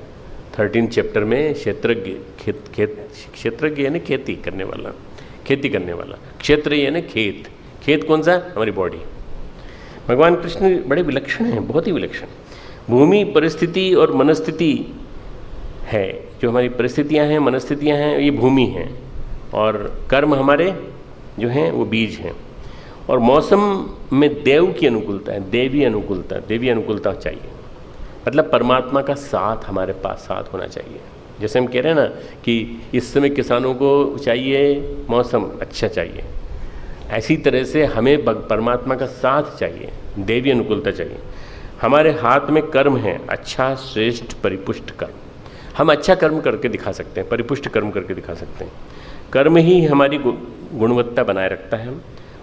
13 चैप्टर में क्षेत्रज्ञ, क्षेत्रज्ञ यानी खेती करने वाला, खेती करने वाला। क्षेत्र यानी खेत, खेत कौन सा? हमारी बॉडी। भगवान कृष्ण बड़े विलक्षण हैं, बहुत ही विलक्षण। भूमि परिस्थिति और मनस्थिति है, जो हमारी परिस्थितियां हैं, मनस्थितियां हैं, ये भूमि हैं। और कर्म हमारे जो हैं वो बीज हैं। और मौसम में देव की अनुकूलता है, देवी अनुकूलता चाहिए। मतलब परमात्मा का साथ हमारे पास साथ होना चाहिए। जैसे हम कह रहे हैं ना कि इस समय किसानों को चाहिए मौसम अच्छा चाहिए, ऐसी तरह से हमें परमात्मा का साथ चाहिए, देवी अनुकूलता चाहिए। हमारे हाथ में कर्म है, अच्छा श्रेष्ठ परिपुष्ट कर्म। हम अच्छा कर्म करके दिखा सकते हैं, परिपुष्ट कर्म करके दिखा सकते हैं। कर्म ही हमारी गुणवत्ता बनाए रखता है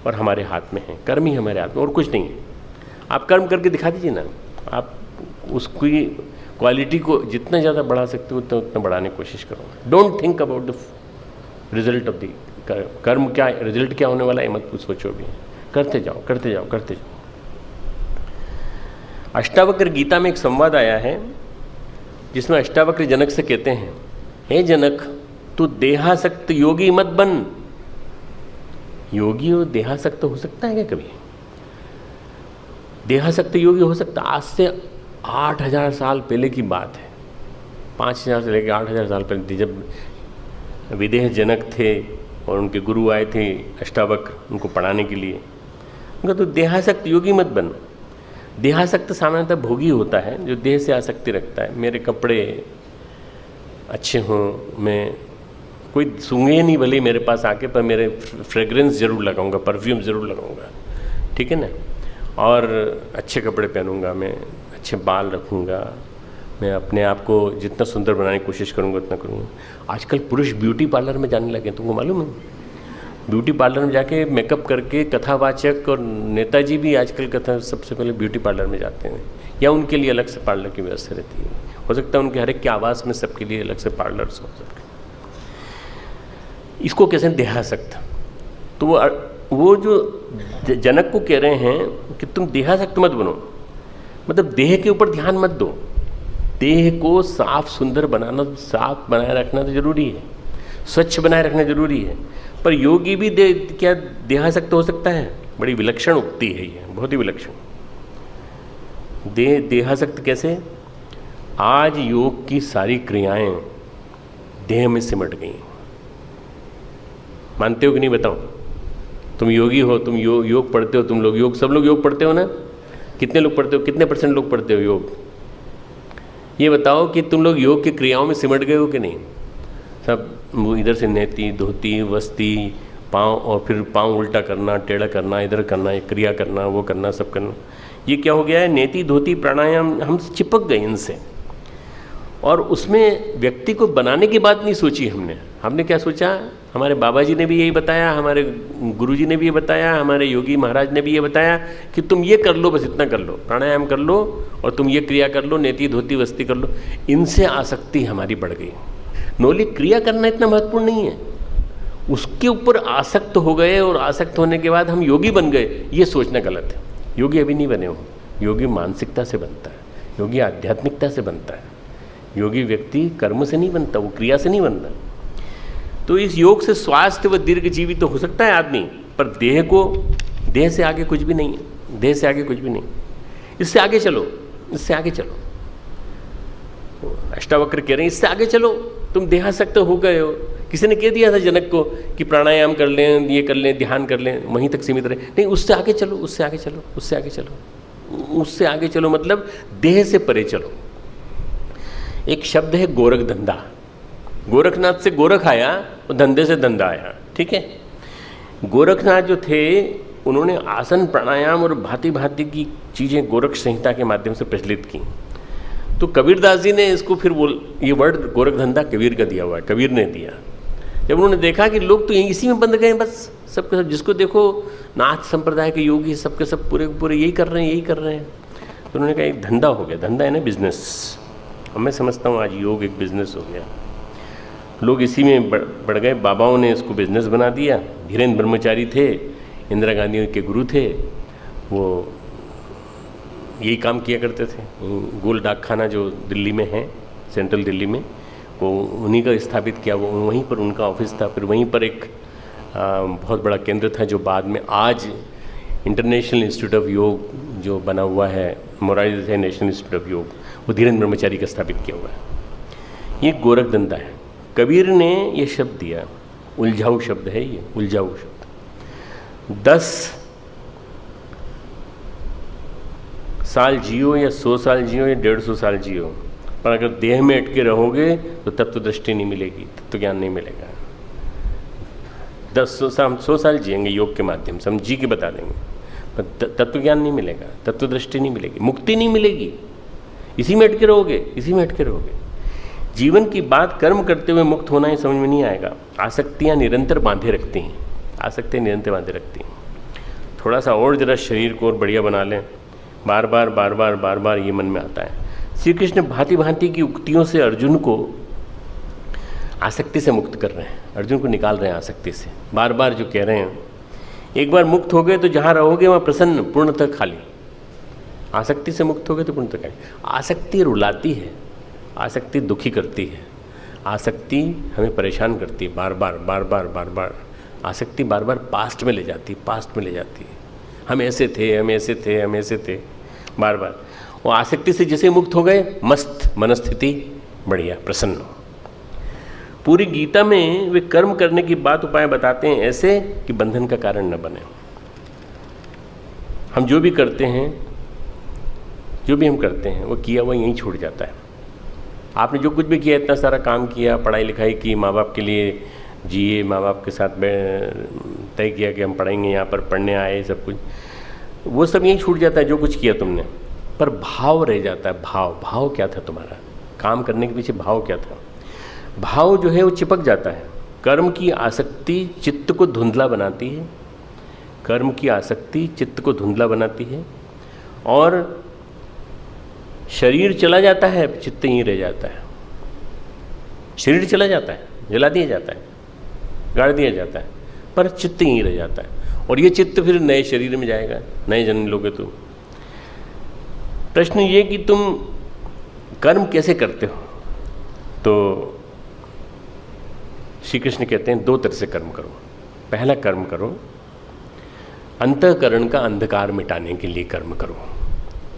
और हमारे हाथ में है। कर्म ही हमारे हाथ में, और कुछ नहीं है। आप कर्म करके दिखा दीजिए ना, आप उसकी क्वालिटी को जितना ज़्यादा बढ़ा सकते हो उतना बढ़ाने की कोशिश करो। Don't think about the result of the कर्म, क्या रिजल्ट क्या होने वाला है मत सोचो भी। करते जाओ करते जाओ करते जाओ। अष्टावक्र गीता में एक संवाद आया है जिसमें अष्टावक्र जनक से कहते हैं, हे जनक तू देहासक्त योगी मत बन। योगी और देहासक्त हो सकता है क्या कभी? देहासक्त योगी हो सकता? आज से 8000 साल पहले की बात है, 5000 से लेकर 8000 साल पहले, जब विदेह जनक थे और उनके गुरु आए थे अष्टावक्र उनको पढ़ाने के लिए, उनका तो देहासक्त योगी मत बन। देहासक्त सामान्यतः भोगी होता है, जो देह से आसक्ति रखता है। मेरे कपड़े अच्छे हों, मैं कोई सूंघे नहीं भले मेरे पास आके, पर मेरे फ्रेग्रेंस ज़रूर लगाऊंगा, परफ्यूम ज़रूर लगाऊंगा, ठीक है ना। और अच्छे कपड़े पहनूंगा, मैं अच्छे बाल रखूंगा, मैं अपने आप को जितना सुंदर बनाने की कोशिश करूंगा उतना करूंगा। आजकल पुरुष ब्यूटी पार्लर में जाने लगे, तुमको मालूम है? ब्यूटी पार्लर में जाके मेकअप करके कथावाचक और नेताजी भी आजकल कथा सबसे पहले ब्यूटी पार्लर में जाते हैं, या उनके लिए अलग से पार्लर की व्यवस्था रहती है। हो सकता है उनके हर एक के आवास में सबके लिए अलग से पार्लर्स हो सकते। इसको कैसे देहासक्त। तो वो जो जनक को कह रहे हैं कि तुम देहासक्त मत बनो, मतलब देह के ऊपर ध्यान मत दो। देह को साफ सुंदर बनाना, साफ बनाए रखना तो जरूरी है, स्वच्छ बनाए रखना जरूरी है। पर योगी भी क्या देहासक्त हो सकता है? बड़ी विलक्षण उक्ति है ये, बहुत ही विलक्षण। देहासक्त कैसे? आज योग की सारी क्रियाएं देह में सिमट गई। मानते हो कि नहीं बताओ? तुम योगी हो, तुम योग पढ़ते हो, तुम लोग योग, सब लोग योग पढ़ते हो ना? कितने लोग पढ़ते हो? कितने % लोग पढ़ते हो योग? ये बताओ कि तुम लोग योग की क्रियाओं में सिमट गए हो कि नहीं? सब इधर से नेति धोती वस्ती पाँव, और फिर पाँव उल्टा करना, टेढ़ा करना, इधर करना, एक क्रिया करना, वो करना, सब करना। ये क्या हो गया है? नेति धोती प्राणायाम हम चिपक गए इनसे। और उसमें व्यक्ति को बनाने की बात नहीं सोची हमने क्या सोचा? हमारे बाबा जी ने भी यही बताया, हमारे गुरु जी ने भी ये बताया, हमारे योगी महाराज ने भी ये बताया कि तुम ये कर लो, बस इतना कर लो, प्राणायाम कर लो और तुम ये क्रिया कर लो, नेति धोती वस्ती कर लो। इनसे आसक्ति हमारी बढ़ गई। नौली क्रिया करना इतना महत्वपूर्ण नहीं है, उसके ऊपर आसक्त हो गए और आसक्त होने के बाद हम योगी बन गए, ये सोचना गलत है। योगी अभी नहीं बने हो। योगी मानसिकता से बनता है, योगी आध्यात्मिकता से बनता है। योगी व्यक्ति कर्म से नहीं बनता, वो क्रिया से नहीं बनता। तो इस योग से स्वास्थ्य व दीर्घ जीवी तो हो सकता है आदमी, पर देह से आगे कुछ भी नहीं है। देह से आगे कुछ भी नहीं। इससे आगे चलो, इससे आगे चलो। अष्टावक्र कह रहे हैं इससे आगे चलो, तुम देहासक्त हो गए हो। किसी ने कह दिया था जनक को कि प्राणायाम कर लें, ये कर लें, ध्यान कर लें, वहीं तक सीमित रहे। नहीं, उससे आगे चलो, उससे आगे चलो, उससे आगे चलो, उससे आगे चलो, मतलब देह से परे चलो। एक शब्द है गोरख धंधा। गोरखनाथ से गोरख आया और धंधे से धंधा आया, ठीक है। गोरखनाथ जो थे उन्होंने आसन प्राणायाम और भांति भांति की चीज़ें गोरख संहिता के माध्यम से प्रचलित की। तो कबीरदास जी ने इसको फिर ये वर्ड गोरख धंधा कबीर का दिया हुआ है, कबीर ने दिया। जब उन्होंने देखा कि लोग तो इसी में बंध गए हैं, बस सबके सब, जिसको देखो नाथ संप्रदाय के योगी सबके सब पूरे पूरे यही कर रहे हैं, यही कर रहे हैं। तो उन्होंने कहा एक धंधा हो गया। धंधा है ना बिजनेस, और मैं समझता हूँ आज योग एक बिजनेस हो गया, लोग इसी में बढ़ गए। बाबाओं ने इसको बिजनेस बना दिया। धीरेन्द्र ब्रह्मचारी थे, इंदिरा गांधी के गुरु थे, वो यही काम किया करते थे। गोल डाक खाना जो दिल्ली में है, सेंट्रल दिल्ली में, वो उन्हीं का स्थापित किया, वो वहीं पर उनका ऑफिस था। फिर वहीं पर एक बहुत बड़ा केंद्र था जो बाद में आज इंटरनेशनल इंस्टीट्यूट ऑफ योग जो बना हुआ है, Morarji Desai national institute of योग, वो धीरेन्द्र ब्रह्मचारी का स्थापित किया हुआ है। ये गोरखधंधा है। कबीर ने ये शब्द दिया, उलझाऊ शब्द है ये, उलझाऊ शब्द। 10 साल जियो या 100 साल जियो या 150 साल जियो, पर अगर देह में अटके रहोगे तो तत्व दृष्टि नहीं मिलेगी, तत्व ज्ञान नहीं मिलेगा। 100 साल जिएंगे योग के माध्यम से, हम जी के बता देंगे, पर तत्व ज्ञान नहीं मिलेगा, तत्व दृष्टि नहीं मिलेगी, मुक्ति नहीं मिलेगी। इसी में अटके रहोगे, इसी में अटके रहोगे। जीवन की बात कर्म करते हुए मुक्त होना ही समझ में नहीं आएगा। आसक्तियाँ निरंतर बांधे रखती हैं, आसक्तियाँ निरंतर बांधे रखती हैं। थोड़ा सा और जरा शरीर को और बढ़िया बना लें, बार बार ये मन में आता है। श्री कृष्ण भांति भांति की उक्तियों से अर्जुन को आसक्ति से मुक्त कर रहे हैं, अर्जुन को निकाल रहे हैं आसक्ति से। बार बार जो कह रहे हैं, एक बार मुक्त हो गए तो जहाँ रहोगे वहाँ प्रसन्न, पूर्णतः खाली। आसक्ति से मुक्त हो गए तो पूर्णतः खाली। आसक्ति रुलाती है, आसक्ति दुखी करती है, आसक्ति हमें परेशान करती है। बार बार आसक्ति बार बार पास्ट में ले जाती है, हम ऐसे थे, बार बार। और आसक्ति से जैसे मुक्त हो गए, मस्त मनस्थिति, बढ़िया, प्रसन्न। पूरी गीता में वे कर्म करने की बात उपाय बताते हैं ऐसे कि बंधन का कारण न बने। हम जो भी करते हैं, वो किया हुआ यहीं छूट जाता है। आपने जो कुछ भी किया, इतना सारा काम किया, पढ़ाई लिखाई की, माँ बाप के लिए जिए, माँ बाप के साथ तय किया कि हम पढ़ेंगे, यहाँ पर पढ़ने आए, सब कुछ, वो सब यहीं छूट जाता है जो कुछ किया तुमने। पर भाव रह जाता है। भाव क्या था तुम्हारा? काम करने के पीछे भाव क्या था? भाव जो है वो चिपक जाता है। कर्म की आसक्ति चित्त को धुंधला बनाती है, कर्म की आसक्ति चित्त को धुंधला बनाती है, और शरीर चला जाता है, चित्त यहीं रह जाता है। शरीर चला जाता है, जला दिया जाता है, गाड़ दिया जाता है, पर चित्त यहीं रह जाता है। और ये चित्त फिर नए शरीर में जाएगा, नए जन्म लोगे तुम। प्रश्न ये कि तुम कर्म कैसे करते हो? तो श्री कृष्ण कहते हैं 2 तरह से कर्म करो। पहला कर्म करो, अंतःकरण का अंधकार मिटाने के लिए कर्म करो।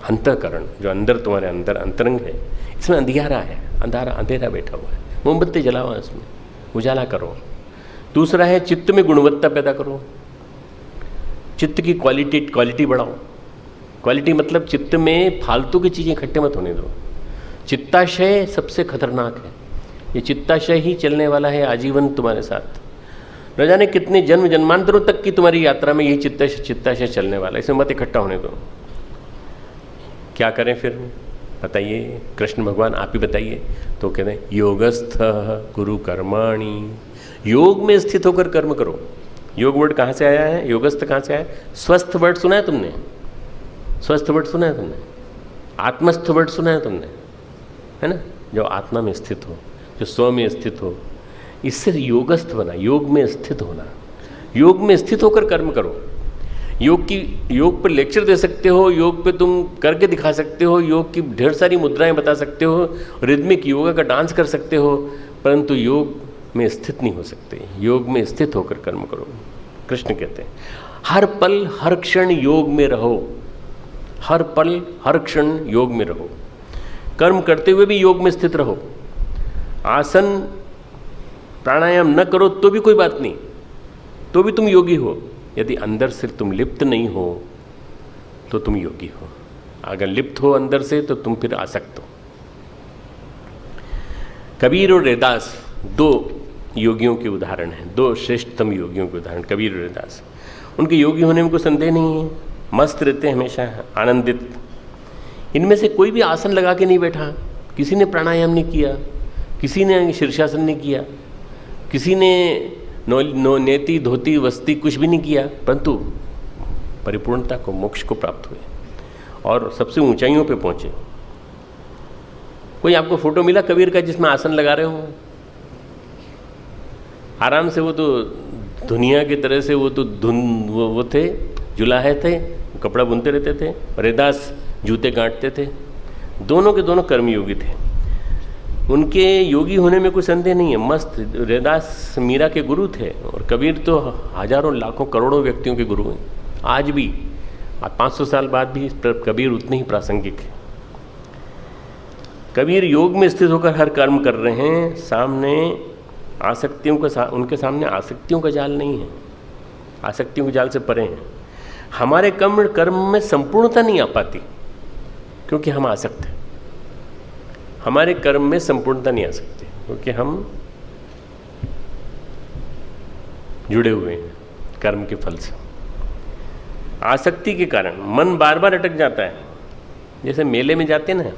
अंतःकरण जो अंदर, तुम्हारे अंदर अंतरंग है, इसमें अंधियारा है, अंधेरा बैठा हुआ है, मोमबत्ती जलाओ, इसमें उजाला करो। दूसरा है चित्त में गुणवत्ता पैदा करो, चित्त की क्वालिटी बढ़ाओ। क्वालिटी मतलब चित्त में फालतू की चीज़ें इकट्ठे मत होने दो। चित्ताशय सबसे खतरनाक है। ये चित्ताशय ही चलने वाला है आजीवन तुम्हारे साथ। न जाने कितने जन्म जन्मांतरों तक की तुम्हारी यात्रा में यही चित्ताशय चलने वाला है। इसमें मत इकट्ठा होने दो। क्या करें फिर? बताइए, कृष्ण भगवान आप ही बताइए। तो कहते हैं योगस्थ कुरु कर्माणि, योग में स्थित होकर कर्म करो। योग वर्ड कहाँ से आया है? योगस्थ कहाँ से आया है? स्वस्थ वर्ड सुना है तुमने? स्वस्थ वर्ड सुना है तुमने? आत्मस्थ वर्ड सुना है तुमने? है ना? जो आत्मा में स्थित हो, जो स्व में स्थित हो, इससे योगस्थ बना, योग में स्थित होना। योग में स्थित होकर कर्म करो। योग पर लेक्चर दे सकते हो, योग पे तुम करके दिखा सकते हो, योग की ढेर सारी मुद्राएं बता सकते हो, रिदमिक योगा का डांस कर सकते हो, परंतु योग में स्थित नहीं हो सकते। योग में स्थित होकर कर्म करो। कृष्ण कहते हैं हर पल हर क्षण योग में रहो, हर पल हर क्षण योग में रहो। कर्म करते हुए भी योग में स्थित रहो। आसन प्राणायाम न करो तो भी कोई बात नहीं, तो भी तुम योगी हो। यदि अंदर से तुम लिप्त नहीं हो तो तुम योगी हो। अगर लिप्त हो अंदर से तो तुम फिर आसक्त हो। कबीर और रैदास 2 योगियों के उदाहरण हैं, 2 श्रेष्ठतम योगियों के उदाहरण, कबीर और रैदास। उनके योगी होने में कोई संदेह नहीं है। मस्त रहते हैं, हमेशा आनंदित। इनमें से कोई भी आसन लगा के नहीं बैठा, किसी ने प्राणायाम नहीं किया, किसी ने शीर्षासन नहीं किया, किसी ने नेति धोती वस्ती कुछ भी नहीं किया, परंतु परिपूर्णता को, मोक्ष को प्राप्त हुए और सबसे ऊंचाइयों पे पहुँचे। कोई आपको फोटो मिला कबीर का जिसमें आसन लगा रहे हो? आराम से वो तो दुनिया की तरह से वो तो वो थे, जुलाहे थे, कपड़ा बुनते रहते थे। रैदास जूते गांठते थे। दोनों के दोनों कर्मयोगी थे। उनके योगी होने में कोई संदेह नहीं है। मस्त रैदास मीरा के गुरु थे और कबीर तो हजारों लाखों करोड़ों व्यक्तियों के गुरु हैं। आज भी 500 साल बाद भी कबीर उतने ही प्रासंगिक है। कबीर योग में स्थित होकर हर कर्म कर रहे हैं। सामने आसक्तियों का उनके सामने आसक्तियों का जाल नहीं है, आसक्तियों के जाल से परे हैं। हमारे कर्म में संपूर्णता नहीं आ पाती क्योंकि हम आसक्त हैं। हमारे कर्म में संपूर्णता नहीं आ सकती क्योंकि हम जुड़े हुए हैं कर्म के फल से। आसक्ति के कारण मन बार बार अटक जाता है। जैसे मेले में जाते हैं ना,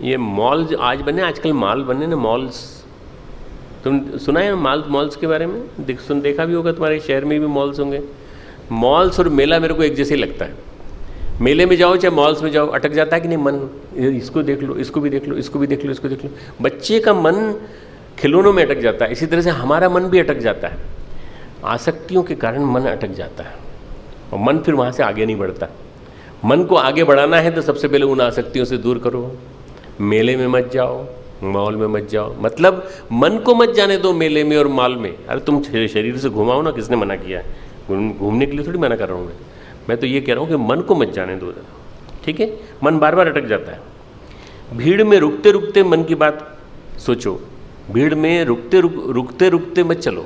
ये मॉल्स आज बने, आजकल मॉल बने ना, मॉल्स। तुम सुना है मॉल्स के बारे में? देखा भी होगा, तुम्हारे शहर में भी मॉल्स होंगे। मॉल्स और मेला मेरे को एक जैसे ही लगता है। मेले में जाओ चाहे मॉल्स में जाओ, अटक जाता है कि नहीं मन, इसको देख लो, इसको भी देख लो, इसको भी देख लो, इसको देख लो। बच्चे का मन खिलौनों में अटक जाता है, इसी तरह से हमारा मन भी अटक जाता है। आसक्तियों के कारण मन अटक जाता है और मन फिर वहाँ से आगे नहीं बढ़ता। मन को आगे बढ़ाना है तो सबसे पहले उन आसक्तियों से दूर करो। मेले में मत जाओ, मॉल में मत जाओ, मतलब मन को मत जाने दो मेले में और मॉल में। अरे तुम शरीर से घुमाओ ना, किसने मना किया है? घूमने के लिए थोड़ी मना कर रहा हूँ मैं तो ये कह रहा हूँ कि मन को मत जाने दो, ठीक है? मन बार बार अटक जाता है। भीड़ में रुकते रुकते मन की बात सोचो। भीड़ में रुकते रुकते मत चलो,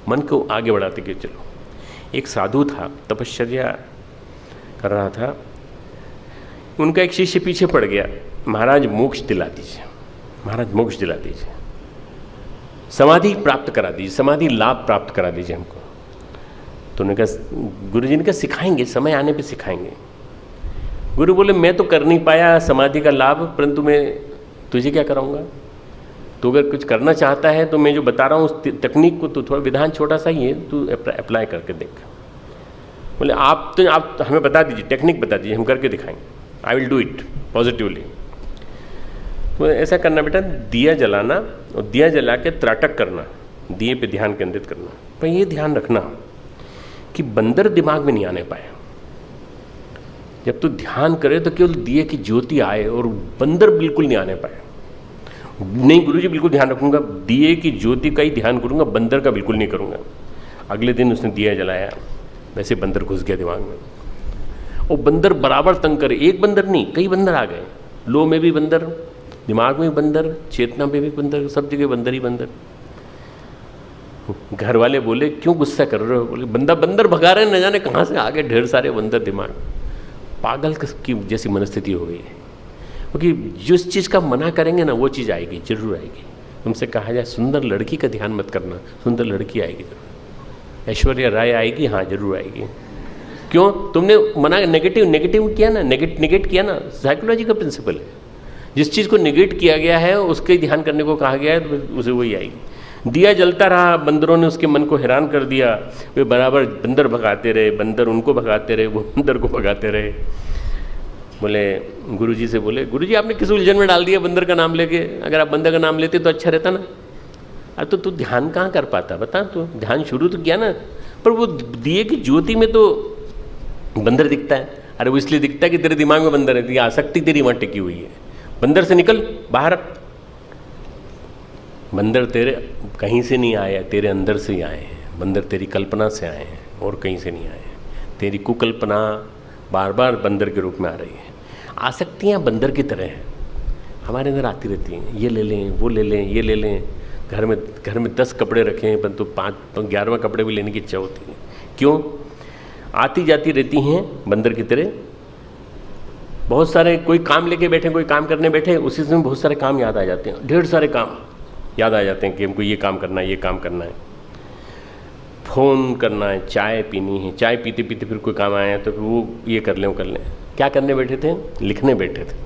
मन को आगे बढ़ाते के चलो। एक साधु था, तपश्चर्या कर रहा था। उनका एक शिष्य पीछे पड़ गया, महाराज मोक्ष दिला दीजिए, महाराज मोक्ष दिला दीजिए, समाधि प्राप्त करा दीजिए, समाधि लाभ प्राप्त करा दीजिए हमको। तो उन्होंने कहा, गुरु जी ने कहा सिखाएंगे, समय आने पे सिखाएंगे। गुरु बोले मैं तो कर नहीं पाया समाधि का लाभ, परंतु मैं तुझे क्या कराऊंगा? तो अगर कुछ करना चाहता है तो मैं जो बता रहा हूँ उस तकनीक को, तो थोड़ा विधान छोटा सा ही है, तू अप्लाई करके देख। बोले आप हमें बता दीजिए, टेक्निक बता दीजिए, हम करके दिखाएंगे। I will do it positively. तो ऐसा करना बेटा, दिया जलाना और दिया जला के त्राटक करना, दिए पे ध्यान केंद्रित करना। पर ये ध्यान रखना कि बंदर दिमाग में नहीं आने पाए। जब तू ध्यान करे तो केवल दिए की ज्योति आए और बंदर बिल्कुल नहीं आने पाए। नहीं गुरुजी बिल्कुल ध्यान रखूंगा, दिए की ज्योति का ही ध्यान करूंगा, बंदर का बिल्कुल नहीं करूंगा। अगले दिन उसने दिया जलाया, वैसे बंदर घुस गया दिमाग में और बंदर बराबर तंग करे। एक बंदर नहीं, कई बंदर आ गए। लो में भी बंदर, दिमाग में भी बंदर, चेतना में भी बंदर, सब जगह बंदर ही बंदर। घर वाले बोले क्यों गुस्सा कर रहे हो? बोले बंदर भगा रहे हैं, न जाने कहाँ से आ गए ढेर सारे बंदर। दिमाग पागल की जैसी मनस्थिति हो गई है, क्योंकि जिस चीज़ का मना करेंगे ना वो चीज़ आएगी, जरूर आएगी। तुमसे कहा जाए सुंदर लड़की का ध्यान मत करना, सुंदर लड़की आएगी जरूर। ऐश्वर्या राय आएगी, हाँ जरूर आएगी। क्यों? तुमने मना नेगेटिव किया ना, नेगेट किया ना। साइकोलॉजी का प्रिंसिपल है, जिस चीज़ को नेगेट किया गया है उसके ध्यान करने को कहा गया है तो उसे वही आएगी। दिया जलता रहा, बंदरों ने उसके मन को हैरान कर दिया। वे बराबर बंदर भगाते रहे, बंदर उनको भगाते रहे, वो बंदर को भगाते रहे। बोले गुरुजी से बोले, गुरुजी आपने किस उलझन में डाल दिया बंदर का नाम लेके? अगर आप बंदर का नाम लेते तो अच्छा रहता ना। अरे तो तू ध्यान कहाँ कर पाता बता? तू ध्यान शुरू तो किया ना, पर वो दिए की ज्योति में तो बंदर दिखता है। अरे वो इसलिए दिखता है कि तेरे दिमाग में बंदर है, आसक्ति तेरी वहाँ टिकी हुई है। बंदर से निकल बाहर। बंदर तेरे कहीं से नहीं आए, तेरे अंदर से ही आए हैं। बंदर तेरी कल्पना से आए हैं और कहीं से नहीं आए हैं। तेरी कुकल्पना बार बार बंदर के रूप में आ रही है। आसक्तियाँ बंदर की तरह हैं, हमारे अंदर आती रहती हैं। ये ले लें, वो ले लें, ये ले लें। घर में 10 कपड़े रखे हैं परंतु 11वां कपड़े भी लेने की इच्छा होती है। क्यों? आती जाती रहती हैं बंदर की तरह। बहुत सारे कोई काम लेके बैठे, कोई काम करने बैठे, उसी समय बहुत सारे काम याद आ जाते हैं, ढेर सारे काम याद आ जाते हैं कि हमको ये काम करना है, ये काम करना है, फ़ोन करना है, चाय पीनी है। चाय पीते पीते फिर कोई काम आया तो फिर वो ये कर लें, वो कर लें। क्या करने बैठे थे? लिखने बैठे थे।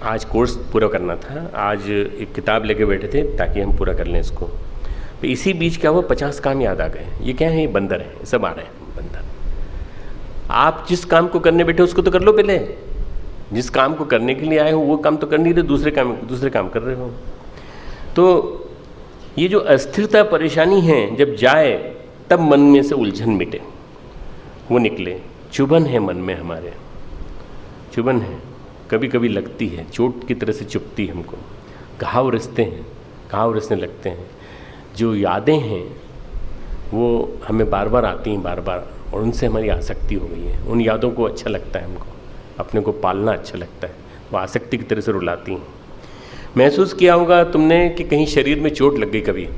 आज कोर्स पूरा करना था, आज एक किताब लेके बैठे थे ताकि हम पूरा कर लें इसको। तो इसी बीच क्या हुआ, 50 काम याद आ गए। ये क्या है? ये बंदर है, सब आ रहे हैं बंदर। आप जिस काम को करने बैठे उसको तो कर लो पहले। जिस काम को करने के लिए आए हो वो काम तो कर नहीं रहे, दूसरे काम कर रहे हो। तो ये जो अस्थिरता परेशानी है जब जाए तब मन में से उलझन मिटे, वो निकले। चुभन है मन में हमारे, चुभन है, कभी कभी लगती है, चोट की तरह से चुभती है हमको, घाव रिसने लगते हैं। जो यादें हैं वो हमें बार बार आती हैं, बार बार, और उनसे हमारी आसक्ति हो गई है। उन यादों को अच्छा लगता है हमको, अपने को पालना अच्छा लगता है, वो आसक्ति की तरह से रुलाती हैं। महसूस किया होगा तुमने कि कहीं शरीर में चोट लग गई कभी,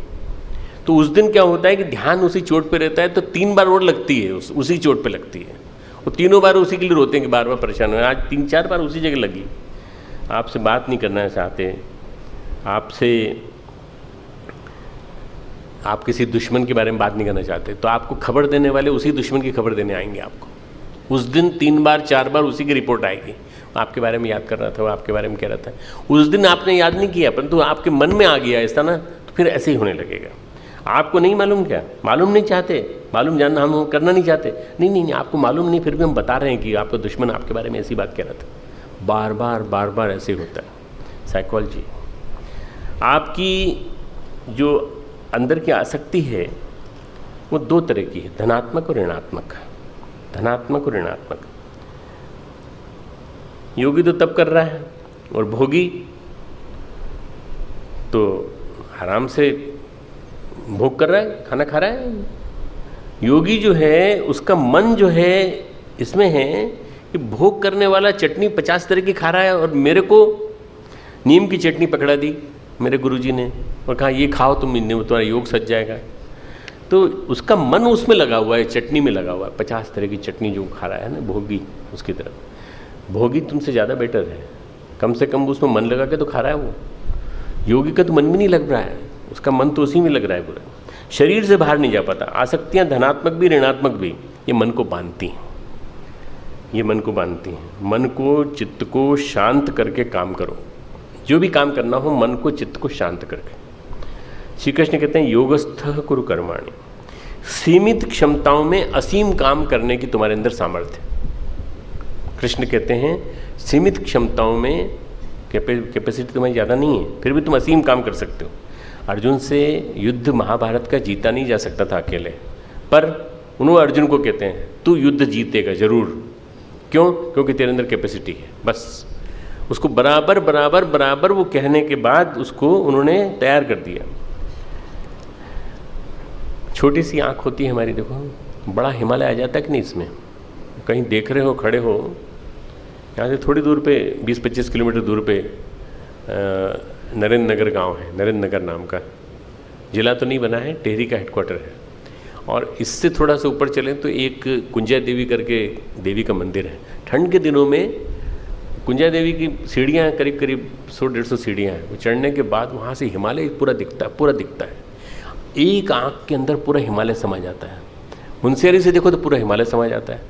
तो उस दिन क्या होता है कि ध्यान उसी चोट पे रहता है, तो 3 बार और लगती है, उसी चोट पे लगती है, वो तीनों बार उसी के लिए रोते हैं कि बार बार परेशान हो। आज 3-4 बार उसी जगह लगी। आपसे बात नहीं करना चाहते, आप किसी दुश्मन के बारे में बात नहीं करना चाहते, तो आपको खबर देने वाले उसी दुश्मन की खबर देने आएंगे आपको। उस दिन 3 बार 4 बार उसी की रिपोर्ट आएगी, आपके बारे में याद कर रहा था, वो आपके बारे में कह रहा था। उस दिन आपने याद नहीं किया, परंतु आपके मन में आ गया ऐसा ना, तो फिर ऐसे ही होने लगेगा। आपको नहीं मालूम, क्या मालूम नहीं चाहते, मालूम जानना हम करना नहीं चाहते, नहीं, आपको मालूम नहीं, फिर भी हम बता रहे हैं कि आपका दुश्मन आपके बारे में ऐसी बात कह रहा था। बार बार ऐसे होता है। साइकोलॉजी, आपकी जो अंदर की आसक्ति है वो 2 तरह की है, धनात्मक और ऋणात्मक। धनात्मक और ऋणात्मक। योगी तो तप कर रहा है और भोगी तो आराम से भोग कर रहा है, खाना खा रहा है। योगी जो है उसका मन जो है इसमें है कि भोग करने वाला चटनी 50 तरह की खा रहा है, और मेरे को नीम की चटनी पकड़ा दी मेरे गुरुजी ने और कहा ये खाओ तुम, तुम्हारा योग सज जाएगा। तो उसका मन उसमें लगा हुआ है, चटनी में लगा हुआ है, 50 तरह की चटनी जो खा रहा है ना भोगी, उसकी तरफ। भोगी तुमसे ज़्यादा बेटर है, कम से कम उसमें मन लगा के तो खा रहा है वो। योगी का तो मन भी नहीं लग रहा है, उसका मन तो उसी में लग रहा है पूरा, शरीर से बाहर नहीं जा पाता। आसक्तियाँ धनात्मक भी ऋणात्मक भी ये मन को बांधती हैं, ये मन को बांधती हैं। मन को, चित्त को शांत करके काम करो, जो भी काम करना हो मन को, चित्त को शांत करके। श्री कृष्ण कहते हैं योगस्थः कुरु कर्माणि, सीमित क्षमताओं में असीम काम करने की तुम्हारे अंदर सामर्थ्य। कृष्ण कहते हैं सीमित क्षमताओं में कैपेसिटी तुम्हारी ज़्यादा नहीं है, फिर भी तुम असीम काम कर सकते हो। अर्जुन से युद्ध महाभारत का जीता नहीं जा सकता था अकेले, पर उन्होंने अर्जुन को कहते हैं तू युद्ध जीतेगा जरूर। क्यों? क्योंकि तेरे अंदर कैपेसिटी है। बस उसको बराबर वो कहने के बाद उसको उन्होंने तैयार कर दिया। छोटी सी आँख होती है हमारी, देखो बड़ा हिमालय आ जाता है कि नहीं इसमें। कहीं देख रहे हो, खड़े हो, यहाँ से थोड़ी दूर पे 20-25 किलोमीटर दूर पे नरेंद्र नगर गांव है, नरेंद्र नगर नाम का। जिला तो नहीं बना है, टेहरी का हेडक्वार्टर है। और इससे थोड़ा सा ऊपर चलें तो एक कुंजा देवी करके देवी का मंदिर है। ठंड के दिनों में कुंजा देवी की सीढ़ियाँ करीब 100-150 सीढ़ियाँ हैं। वो चढ़ने के बाद वहाँ से हिमालय पूरा दिखता है। एक आँख के अंदर पूरा हिमालय समा जाता है। मुंशियारी से देखो तो पूरा हिमालय समा जाता है।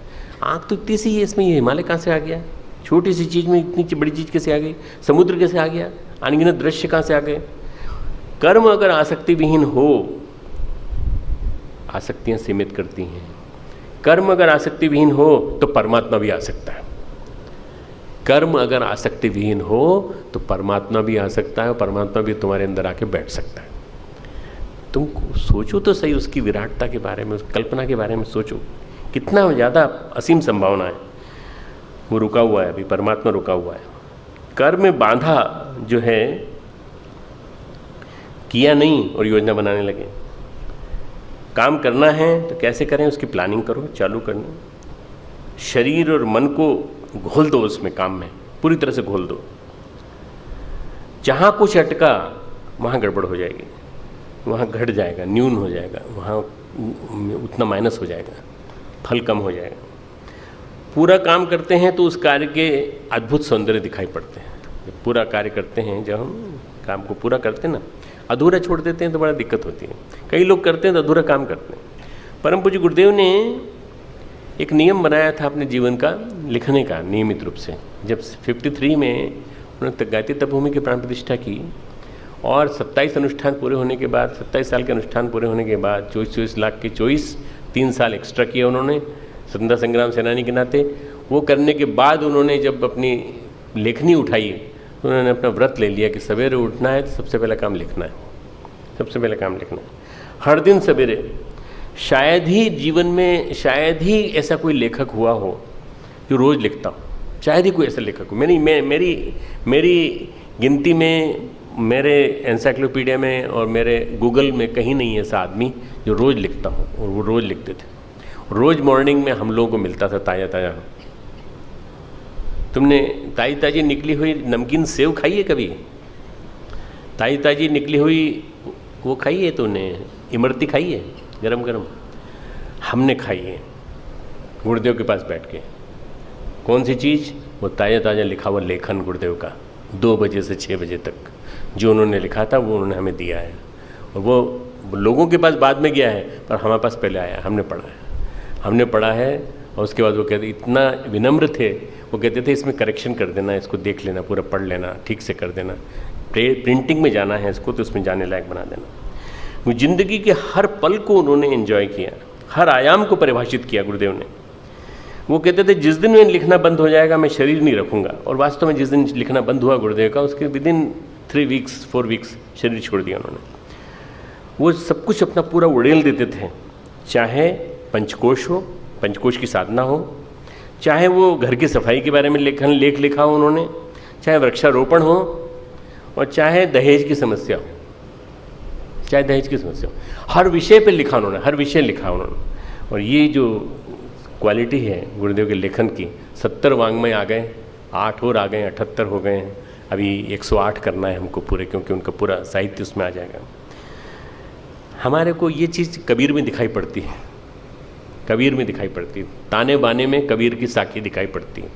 आँख तो इतनी सी है, इसमें ये हिमालय कहाँ से आ गया? छोटी सी चीज़ में इतनी बड़ी चीज़ कैसे आ गई? समुद्र कैसे आ गया? अनगिनत दृश्य कहाँ से आ गए? कर्म अगर आसक्ति विहीन हो, आसक्तियाँ सीमित करती हैं। कर्म अगर आसक्ति विहीन हो तो परमात्मा भी आ सकता है। कर्म अगर आसक्ति विहीन हो तो परमात्मा भी आ सकता है, और परमात्मा भी तुम्हारे अंदर आके बैठ सकता है। तुम सोचो तो सही उसकी विराटता के बारे में, उस कल्पना के बारे में सोचो, कितना ज़्यादा असीम संभावना है। वो रुका हुआ है, अभी परमात्मा रुका हुआ है। कर्म में बांधा जो है, किया नहीं और योजना बनाने लगे। काम करना है तो कैसे करें उसकी प्लानिंग करो, चालू करना। शरीर और मन को घोल दो, उसमें काम में पूरी तरह से घोल दो। जहाँ कुछ अटका वहाँ गड़बड़ हो जाएगी, वहाँ घट जाएगा, न्यून हो जाएगा, वहाँ उतना माइनस हो जाएगा, फल कम हो जाएगा। पूरा काम करते हैं तो उस कार्य के अद्भुत सौंदर्य दिखाई पड़ते हैं। जब पूरा कार्य करते हैं, जब हम काम को पूरा करते हैं ना, अधूरा छोड़ देते हैं तो बड़ा दिक्कत होती है। कई लोग करते हैं तो अधूरा काम करते हैं। परम पूज्य गुरुदेव ने एक नियम बनाया था अपने जीवन का, लिखने का नियमित रूप से। जब 53 में उन्होंने गायत्री तपोभूमि की प्राण प्रतिष्ठा की और 27 अनुष्ठान पूरे होने के बाद, 27 साल के अनुष्ठान पूरे होने के बाद 24 लाख के 3 साल एक्स्ट्रा किए उन्होंने स्वतंत्रता संग्राम सेनानी के नाते। वो करने के बाद उन्होंने जब अपनी लेखनी उठाई तो उन्होंने अपना व्रत ले लिया कि सवेरे उठना है तो सबसे पहला काम लिखना है, सबसे पहला काम लिखना है हर दिन सवेरे। शायद ही जीवन में, शायद ही ऐसा कोई लेखक हुआ हो जो रोज़ लिखता हो, शायद ही कोई ऐसा लेखक हो। मेरी गिनती में, मेरे एनसाइक्लोपीडिया में और मेरे गूगल में कहीं नहीं है ऐसा आदमी जो रोज़ लिखता हो। और वो रोज़ लिखते थे। रोज़ मॉर्निंग में हम लोगों को मिलता था ताज़ा ताज़ा। तुमने ताज़ी ताज़ी निकली हुई नमकीन सेव खाई है कभी? ताज़ी ताज़ी निकली हुई वो खाई है तुमने? इमरती खाई है गरम गरम? हमने खाई है गुरुदेव के पास बैठ के। कौन सी चीज़? वो ताज़ा ताज़ा लिखा हुआ लेखन गुरुदेव का 2 बजे से 6 बजे तक जो उन्होंने लिखा था वो उन्होंने हमें दिया है। और वो लोगों के पास बाद में गया है पर हमारे पास पहले आया है, हमने पढ़ा है। और उसके बाद वो कहते, इतना विनम्र थे, वो कहते थे इसमें करेक्शन कर देना, इसको देख लेना, पूरा पढ़ लेना, ठीक से कर देना, प्रिंटिंग में जाना है इसको तो उसमें जाने लायक बना देना। वो ज़िंदगी के हर पल को उन्होंने एंजॉय किया, हर आयाम को परिभाषित किया गुरुदेव ने। वो कहते थे जिस दिन में लिखना बंद हो जाएगा मैं शरीर नहीं रखूँगा। और वास्तव में जिस दिन लिखना बंद हुआ गुरुदेव का, उसके विदिन 3 वीक्स 4 वीक्स शरीर छोड़ दिया उन्होंने। वो सब कुछ अपना पूरा उड़ेल देते थे, चाहे पंचकोश हो, पंचकोश की साधना हो, चाहे वो घर की सफाई के बारे में लेख लिखा हो उन्होंने, चाहे वृक्षारोपण हो, और चाहे दहेज की समस्या हो, चाहे दहेज की समस्या हो, हर विषय पे लिखा उन्होंने, हर विषय लिखा उन्होंने। और ये जो क्वालिटी है गुरुदेव के लेखन की, 70 वाङ्मय आ गए, 8 और आ गए, 78 हो गए हैं। अभी 108 करना है हमको पूरे, क्योंकि उनका पूरा साहित्य उसमें आ जाएगा। हमारे को ये चीज़ कबीर में दिखाई पड़ती है, कबीर में दिखाई पड़ती है, ताने बाने में कबीर की साखी दिखाई पड़ती है,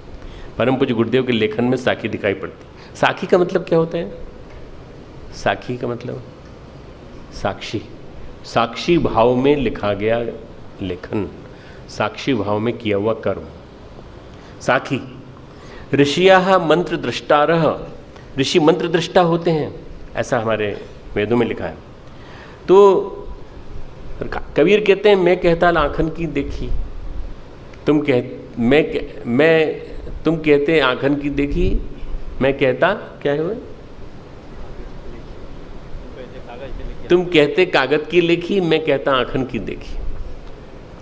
परम पूज्य गुरुदेव के लेखन में साखी दिखाई पड़ती है। साखी का मतलब क्या होता है? साखी का मतलब साक्षी, साक्षी भाव में लिखा गया लेखन, साक्षी भाव में किया हुआ कर्म, साखी। ऋषिया मंत्र दृष्टारः, ऋषि मंत्र दृष्टा होते हैं, ऐसा हमारे वेदों में लिखा है। तो कबीर कहते हैं मैं कहता आँखन की देखी, तुम कहते आँखन की देखी, मैं कहता क्या है? तुम कहते कागज की लिखी, मैं कहता आँखन की देखी।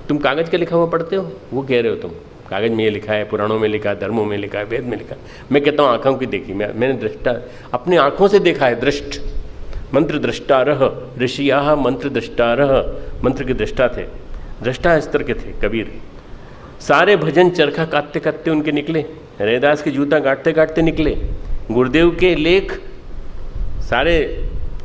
तुम कागज का लिखा हुआ पढ़ते हो, वो कह रहे हो तुम कागज में ये लिखा है, पुराणों में लिखा है, धर्मों में लिखा है, वेद में लिखा है। मैं कहता हूँ आँखों की देखी, मैंने दृष्टा अपनी आँखों से देखा है। दृष्ट मंत्र दृष्टारः, ऋषिया मंत्र दृष्टारः, मंत्र के दृष्टा थे, दृष्टा स्तर के थे कबीर। सारे भजन चरखा काटते काटते उनके निकले, रैदास के जूता काटते काटते निकले, गुरुदेव के लेख सारे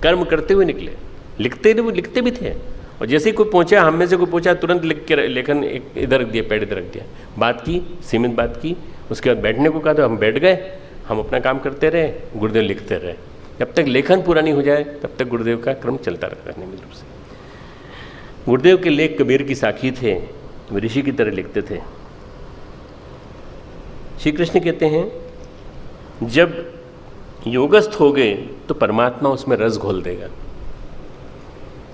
कर्म करते हुए निकले, लिखते भी थे। और जैसे ही कोई पहुंचा, हम में से कोई पहुंचा, तुरंत लिख के लेखन इधर रख दिया, पैड इधर रख दिया, बात की, सीमित बात की। उसके बाद बैठने को कहा तो हम बैठ गए, हम अपना काम करते रहे, गुरुदेव लिखते रहे। जब तक लेखन पूरा नहीं हो जाए तब तक गुरुदेव का क्रम चलता रहता है नियमित रूप से। गुरुदेव के लेख कबीर की साखी थे, वे ऋषि की तरह लिखते थे। श्री कृष्ण कहते हैं जब योगस्थ हो गए तो परमात्मा उसमें रस घोल देगा।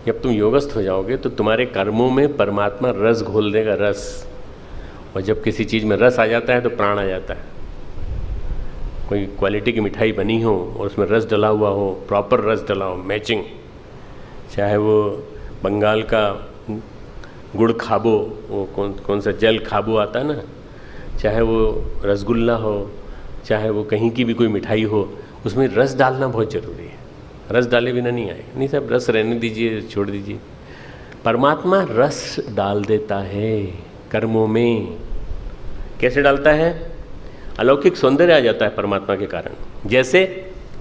जब तुम योगस्थ हो जाओगे तो तुम्हारे कर्मों में परमात्मा रस घोल देगा, रस। और जब किसी चीज़ में रस आ जाता है तो प्राण आ जाता है। कोई क्वालिटी की मिठाई बनी हो और उसमें रस डला हुआ हो, प्रॉपर रस डला हो, मैचिंग, चाहे वो बंगाल का गुड़ खाबो, वो कौन सा जल खाबो आता है ना, चाहे वो रसगुल्ला हो, चाहे वो कहीं की भी कोई मिठाई हो, उसमें रस डालना बहुत ज़रूरी है। रस डाले बिना नहीं आएगा। नहीं साहब रस रहने दीजिए, छोड़ दीजिए। परमात्मा रस डाल देता है कर्मों में। कैसे डालता है? अलौकिक सौंदर्य आ जाता है परमात्मा के कारण। जैसे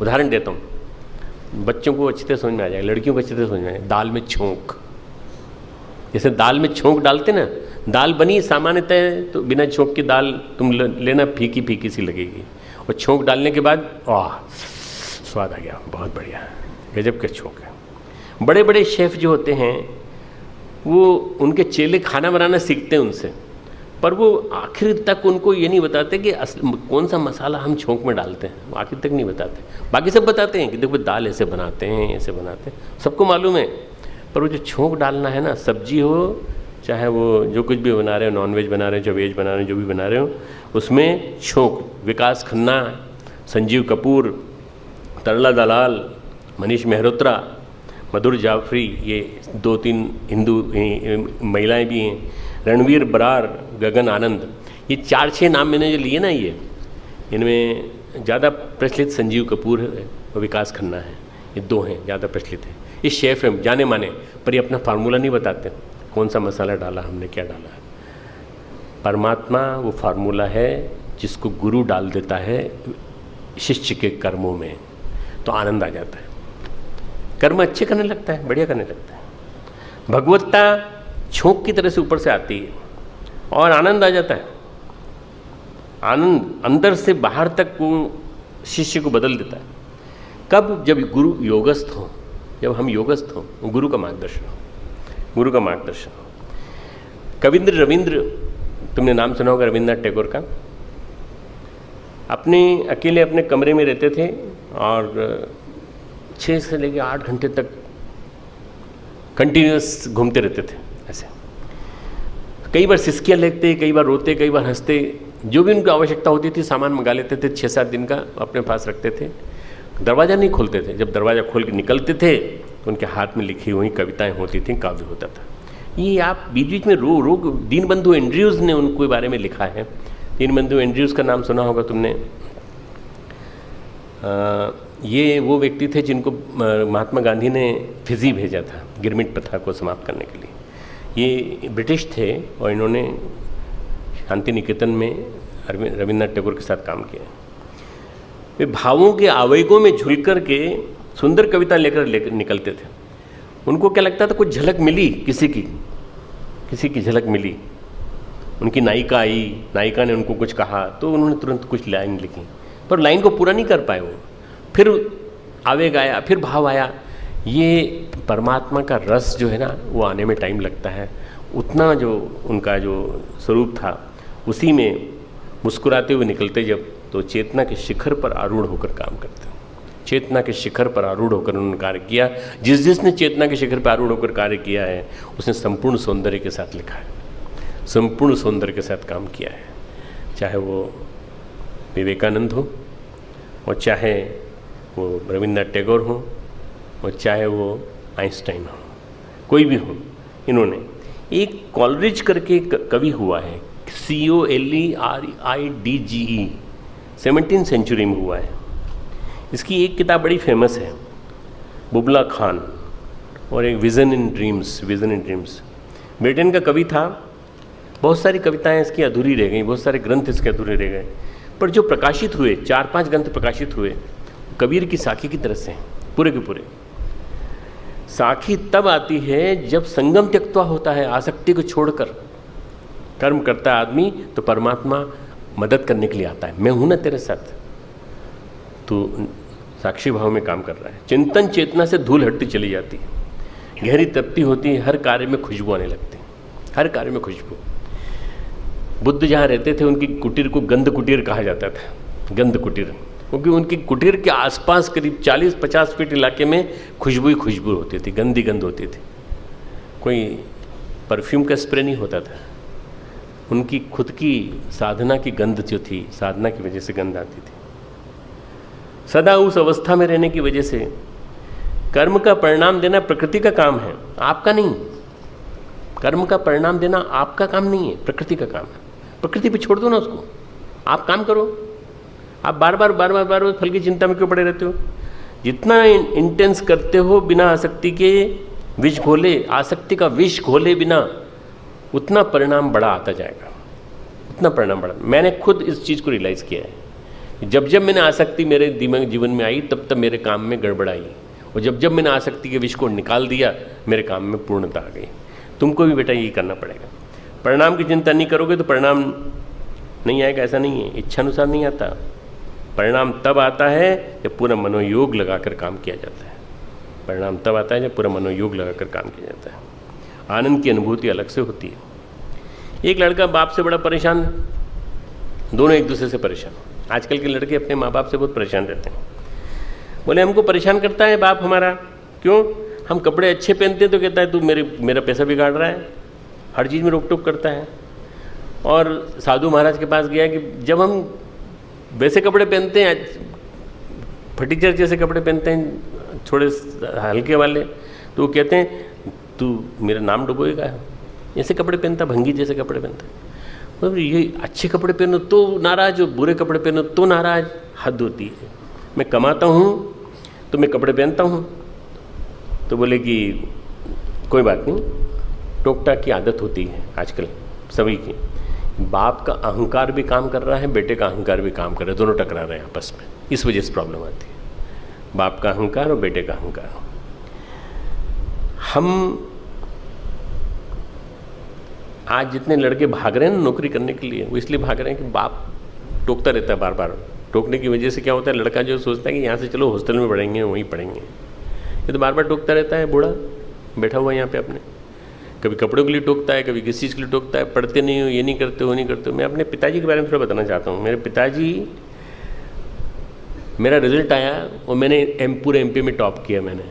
उदाहरण देता हूँ, बच्चों को अच्छी तरह समझ में आ जाएगा, लड़कियों को अच्छी तरह समझ में आएगा। दाल में छोंक, जैसे दाल में छोंक डालते ना, दाल बनी सामान्यतः तो बिना छोंक की दाल तुम लेना, फीकी फीकी सी लगेगी, और छोंक डालने के बाद वाह स्वाद आ गया, बहुत बढ़िया, गजब का छोंक है। बड़े बड़े शेफ़ जो होते हैं वो उनके चेले खाना बनाना सीखते हैं उनसे, पर वो आखिर तक उनको ये नहीं बताते कि कौन सा मसाला हम छोंक में डालते हैं, वो आखिर तक नहीं बताते। बाकी सब बताते हैं कि देखो दाल ऐसे बनाते हैं, ऐसे बनाते हैं, सबको मालूम है। पर वो जो छोंक डालना है ना, सब्जी हो चाहे वो जो कुछ भी बना रहे हो, नॉनवेज बना रहे हो, जो वेज बना रहे हो, जो भी बना रहे हो, उसमें छोंक। विकास खन्ना संजीव कपूर, तरला दलाल, मनीष मेहरोत्रा, मधुर जाफरी, ये 2-3 हिंदू महिलाएं भी हैं, रणवीर बरार, गगन आनंद, ये 4-6 नाम मैंने जो लिए ना, ये इनमें ज़्यादा प्रचलित संजीव कपूर है और विकास खन्ना है, ये 2 हैं ज़्यादा प्रचलित हैं। ये शेफ़ हैं जाने माने, पर ये अपना फार्मूला नहीं बताते कौन सा मसाला डाला हमने, क्या डाला है। परमात्मा वो फार्मूला है जिसको गुरु डाल देता है शिष्य के कर्मों में, तो आनंद आ जाता है, कर्म अच्छे करने लगता है, बढ़िया करने लगता है। भगवत्ता छोंक की तरह से ऊपर से आती है और आनंद आ जाता है। आनंद अंदर से बाहर तक वो शिष्य को बदल देता है। कब? जब गुरु योगस्थ हो, जब हम योगस्थ हो, गुरु का मार्गदर्शन हो, गुरु का मार्गदर्शन हो। कविंद्र रविंद्र, तुमने नाम सुना होगा रविंद्रनाथ टैगोर का। अपने अकेले अपने कमरे में रहते थे और 6 से लेकर 8 घंटे तक कंटिन्यूस घूमते रहते थे ऐसे। कई बार सिसकियाँ लगते, कई बार रोते, कई बार हंसते, जो भी उनकी आवश्यकता होती थी सामान मंगा लेते थे, 6-7 दिन का अपने पास रखते थे। दरवाज़ा नहीं खोलते थे, जब दरवाज़ा खोल के निकलते थे तो उनके हाथ में लिखी हुई कविताएं होती थी, काव्य होता था। ये आप बीच बीच में रो दीनबंधु एंड्रयूज़ ने उनके बारे में लिखा है। दीनबंधु एंड्रयूज़ का नाम सुना होगा तुमने। ये वो व्यक्ति थे जिनको महात्मा गांधी ने फिजी भेजा था गिरमिट प्रथा को समाप्त करने के लिए। ये ब्रिटिश थे और इन्होंने शांति निकेतन में रविंद्रनाथ टैगोर के साथ काम किया। वे भावों के आवेगों में झुल कर के सुंदर कविता लेकर निकलते थे। उनको क्या लगता था, कुछ झलक मिली, किसी की झलक मिली, उनकी नायिका आई, नायिका ने उनको कुछ कहा तो उन्होंने तुरंत कुछ लाइन लिखी, पर लाइन को पूरा नहीं कर पाए वो। फिर आवेग आया, फिर भाव आया। ये परमात्मा का रस जो है ना, वो आने में टाइम लगता है। उतना जो उनका जो स्वरूप था उसी में मुस्कुराते हुए निकलते जब, तो चेतना के शिखर पर आरूढ़ होकर काम करते। चेतना के शिखर पर आरूढ़ होकर उन्होंने कार्य किया। जिसने चेतना के शिखर पर आरूढ़ होकर कार्य किया है उसने संपूर्ण सौंदर्य के साथ लिखा है, संपूर्ण सौंदर्य के साथ काम किया है। चाहे वो विवेकानंद हो, और चाहे वो रविंद्रनाथ टैगोर हो, और चाहे वो आइंस्टाइन हो, कोई भी हो। इन्होंने एक कॉलरिज करके कवि हुआ है, COLERIDGE, 17वीं सेंचुरी में हुआ है। इसकी एक किताब बड़ी फेमस है, बुबला खान, और एक विज़न इन ड्रीम्स। ब्रिटेन का कवि था। बहुत सारी कविताएं इसकी अधूरी रह गई, बहुत सारे ग्रंथ इसके अधूरे रह गए, पर जो प्रकाशित हुए, 4-5 ग्रंथ प्रकाशित हुए, कबीर की साखी की तरह से पूरे के पूरे। साखी तब आती है जब संगम त्यक्त्वा होता है, आसक्ति को छोड़कर कर्म करता है आदमी, तो परमात्मा मदद करने के लिए आता है। मैं हूं ना तेरे साथ, तो साक्षी भाव में काम कर रहा है। चिंतन चेतना से धूल हटती चली जाती है, गहरी तपती होती है, हर कार्य में खुशबू आने लगती है, हर कार्य में खुशबू। बुद्ध जहाँ रहते थे उनकी कुटीर को गंध कुटीर कहा जाता था, गंध कुटीर, क्योंकि उनकी कुटीर के आसपास करीब 40-50 फीट इलाके में खुशबू ही खुशबू होती थी, गंदी गंध होती थी। कोई परफ्यूम का स्प्रे नहीं होता था, उनकी खुद की साधना की गंध जो थी, साधना की वजह से गंध आती थी। सदा उस अवस्था में रहने की वजह से कर्म का परिणाम देना प्रकृति का काम है, आपका नहीं। कर्म का परिणाम देना आपका काम नहीं है, प्रकृति का काम है। प्रकृति पे छोड़ दो ना उसको, आप काम करो। आप बार बार फल की चिंता में क्यों पड़े रहते हो? जितना इंटेंस करते हो बिना आसक्ति के विष घोले, आसक्ति का विष घोले बिना, उतना परिणाम बड़ा आता जाएगा, उतना परिणाम बड़ा। मैंने खुद इस चीज़ को रियलाइज़ किया है। जब जब मैंने आसक्ति मेरे दिमाग जीवन में आई, तब तब मेरे काम में गड़बड़ आई, और जब जब मैंने आसक्ति के विष को निकाल दिया, मेरे काम में पूर्णता आ गई। तुमको भी बेटा यही करना पड़ेगा। परिणाम की चिंता नहीं करोगे तो परिणाम नहीं आएगा, ऐसा नहीं है। इच्छानुसार नहीं आता, परिणाम तब आता है जब पूरा मनोयोग लगाकर काम किया जाता है। परिणाम तब आता है जब पूरा मनोयोग लगाकर काम किया जाता है। आनंद की अनुभूति अलग से होती है। एक लड़का बाप से बड़ा परेशान, दोनों एक दूसरे से परेशान। आजकल के लड़के अपने माँ बाप से बहुत परेशान रहते हैं। बोले हमको परेशान करता है बाप हमारा, क्यों? हम कपड़े अच्छे पहनते हैं तो कहता है तू मेरा पैसा बिगाड़ रहा है, हर चीज़ में रोक टोक करता है। और साधु महाराज के पास गया कि जब हम वैसे कपड़े पहनते हैं फटीचर जैसे कपड़े पहनते हैं थोड़े हल्के वाले, तो वो कहते हैं तू मेरा नाम डुबोएगा, ऐसे कपड़े पहनता, भंगी जैसे कपड़े पहनता। मतलब ये अच्छे कपड़े पहनो तो नाराज हो, बुरे कपड़े पहनो तो नाराज, हद होती है। मैं कमाता हूँ तो मैं कपड़े पहनता हूँ। तो बोले कि कोई बात नहीं, टोकटा की आदत होती है आजकल सभी की। बाप का अहंकार भी काम कर रहा है, बेटे का अहंकार भी काम कर रहा है, दोनों टकरा रहे हैं आपस में, इस वजह से प्रॉब्लम आती है, बाप का अहंकार और बेटे का अहंकार। हम आज जितने लड़के भाग रहे हैं ना नौकरी करने के लिए, वो इसलिए भाग रहे हैं कि बाप टोकता रहता है बार बार। टोकने की वजह से क्या होता है, लड़का जो सोचता है कि यहाँ से चलो हॉस्टल में पढ़ेंगे, वहीं पढ़ेंगे, ये तो बार बार टोकता रहता है। बूढ़ा बैठा हुआ है यहाँ पे अपने, कभी कपड़ों के लिए टोकता है, कभी किसी चीज़ के लिए टोकता है, पढ़ते नहीं हो, ये नहीं करते हो, वो नहीं करते हो। मैं अपने पिताजी के बारे में थोड़ा बताना चाहता हूँ। मेरे पिताजी, मेरा रिजल्ट आया और मैंने पूरे MP में टॉप किया मैंने,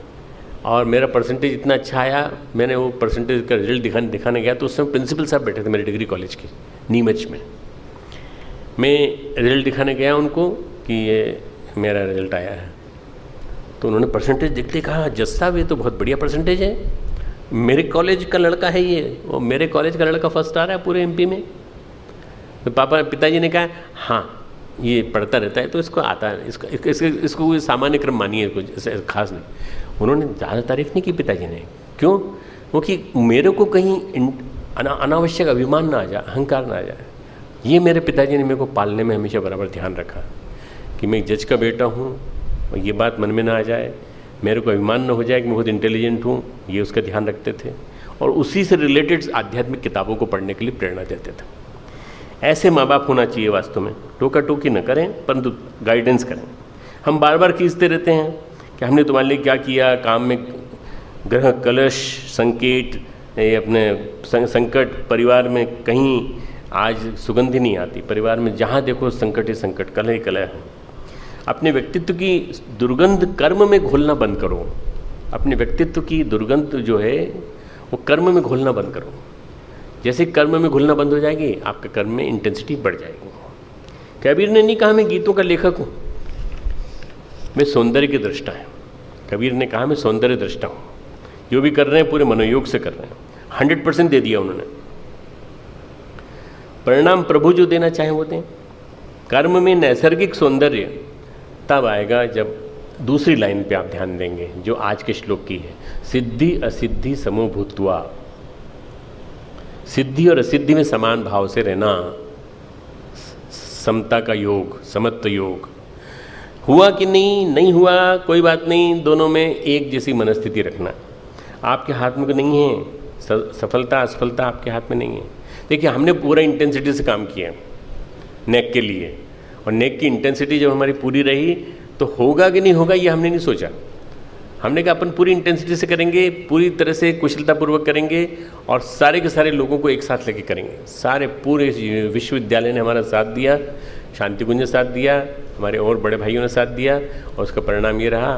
और मेरा परसेंटेज इतना अच्छा आया, मैंने वो परसेंटेज का रिजल्ट दिखाने गया तो उस समय प्रिंसिपल साहब बैठे थे मेरे डिग्री कॉलेज के नीमच में। मैं रिजल्ट दिखाने गया उनको कि ये मेरा रिजल्ट आया है, तो उन्होंने परसेंटेज देखते कहा जज साहब ये तो बहुत बढ़िया परसेंटेज है, मेरे कॉलेज का लड़का है ये, और मेरे कॉलेज का लड़का फर्स्ट आ रहा है पूरे MP में। तो पिताजी ने कहा हाँ ये पढ़ता रहता है तो इसको आता है, इसको कोई सामान्य क्रम मानिए, कुछ खास नहीं। उन्होंने ज़्यादा तारीफ नहीं की पिताजी ने, क्यों? क्योंकि मेरे को कहीं अनावश्यक अभिमान ना आ जाए, अहंकार ना आ जाए। ये मेरे पिताजी ने मेरे को पालने में हमेशा बराबर ध्यान रखा कि मैं जज का बेटा हूँ, और ये बात मन में ना आ जाए, मेरे को अभिमान ना हो जाए कि मैं बहुत इंटेलिजेंट हूँ, ये उसका ध्यान रखते थे। और उसी से रिलेटेड आध्यात्मिक किताबों को पढ़ने के लिए प्रेरणा देते थे। ऐसे माँ बाप होना चाहिए वास्तव में, टोका टोकी न करें परंतु गाइडेंस करें। हम बार बार खींचते रहते हैं कि हमने तुम्हारे लिए क्या किया, काम में ग्रह कलश संकेत, ये अपने संकट, परिवार में कहीं आज सुगंध ही नहीं आती, परिवार में जहाँ देखो संकट ही संकट, कलह ही कलह है। अपने व्यक्तित्व की दुर्गंध कर्म में घोलना बंद करो, अपने व्यक्तित्व की दुर्गंध जो है वो कर्म में घोलना बंद करो। जैसे कर्म में घुलना बंद हो जाएगी, आपके कर्म में इंटेंसिटी बढ़ जाएगी। कबीर ने नहीं कहा मैं गीतों का लेखक हूँ, मैं सौंदर्य की दृष्टा है। कबीर ने कहा मैं सौंदर्य दृष्टा हूँ, जो भी कर रहे हैं पूरे मनोयोग से कर रहे हैं, 100% दे दिया उन्होंने। परिणाम प्रभु जो देना चाहे वो दें। कर्म में नैसर्गिक सौंदर्य तब आएगा जब दूसरी लाइन पे आप ध्यान देंगे जो आज के श्लोक की है, सिद्धि असिद्धि समो भूत्वा। सिद्धि और असिद्धि में समान भाव से रहना, समता का योग, समत्व योग। हुआ कि नहीं हुआ कोई बात नहीं, दोनों में एक जैसी मनस्थिति रखना। आपके हाथ में नहीं है, सफलता असफलता आपके हाथ में नहीं है। देखिए हमने पूरा इंटेंसिटी से काम किया नेक के लिए, और नेक की इंटेंसिटी जब हमारी पूरी रही तो होगा कि नहीं होगा ये हमने नहीं सोचा। हमने कहा अपन पूरी इंटेंसिटी से करेंगे, पूरी तरह से कुशलतापूर्वक करेंगे, और सारे के सारे लोगों को एक साथ लेके करेंगे। सारे पूरे विश्वविद्यालय ने हमारा साथ दिया, शांति कुंज ने साथ दिया, हमारे और बड़े भाइयों ने साथ दिया, और उसका परिणाम ये रहा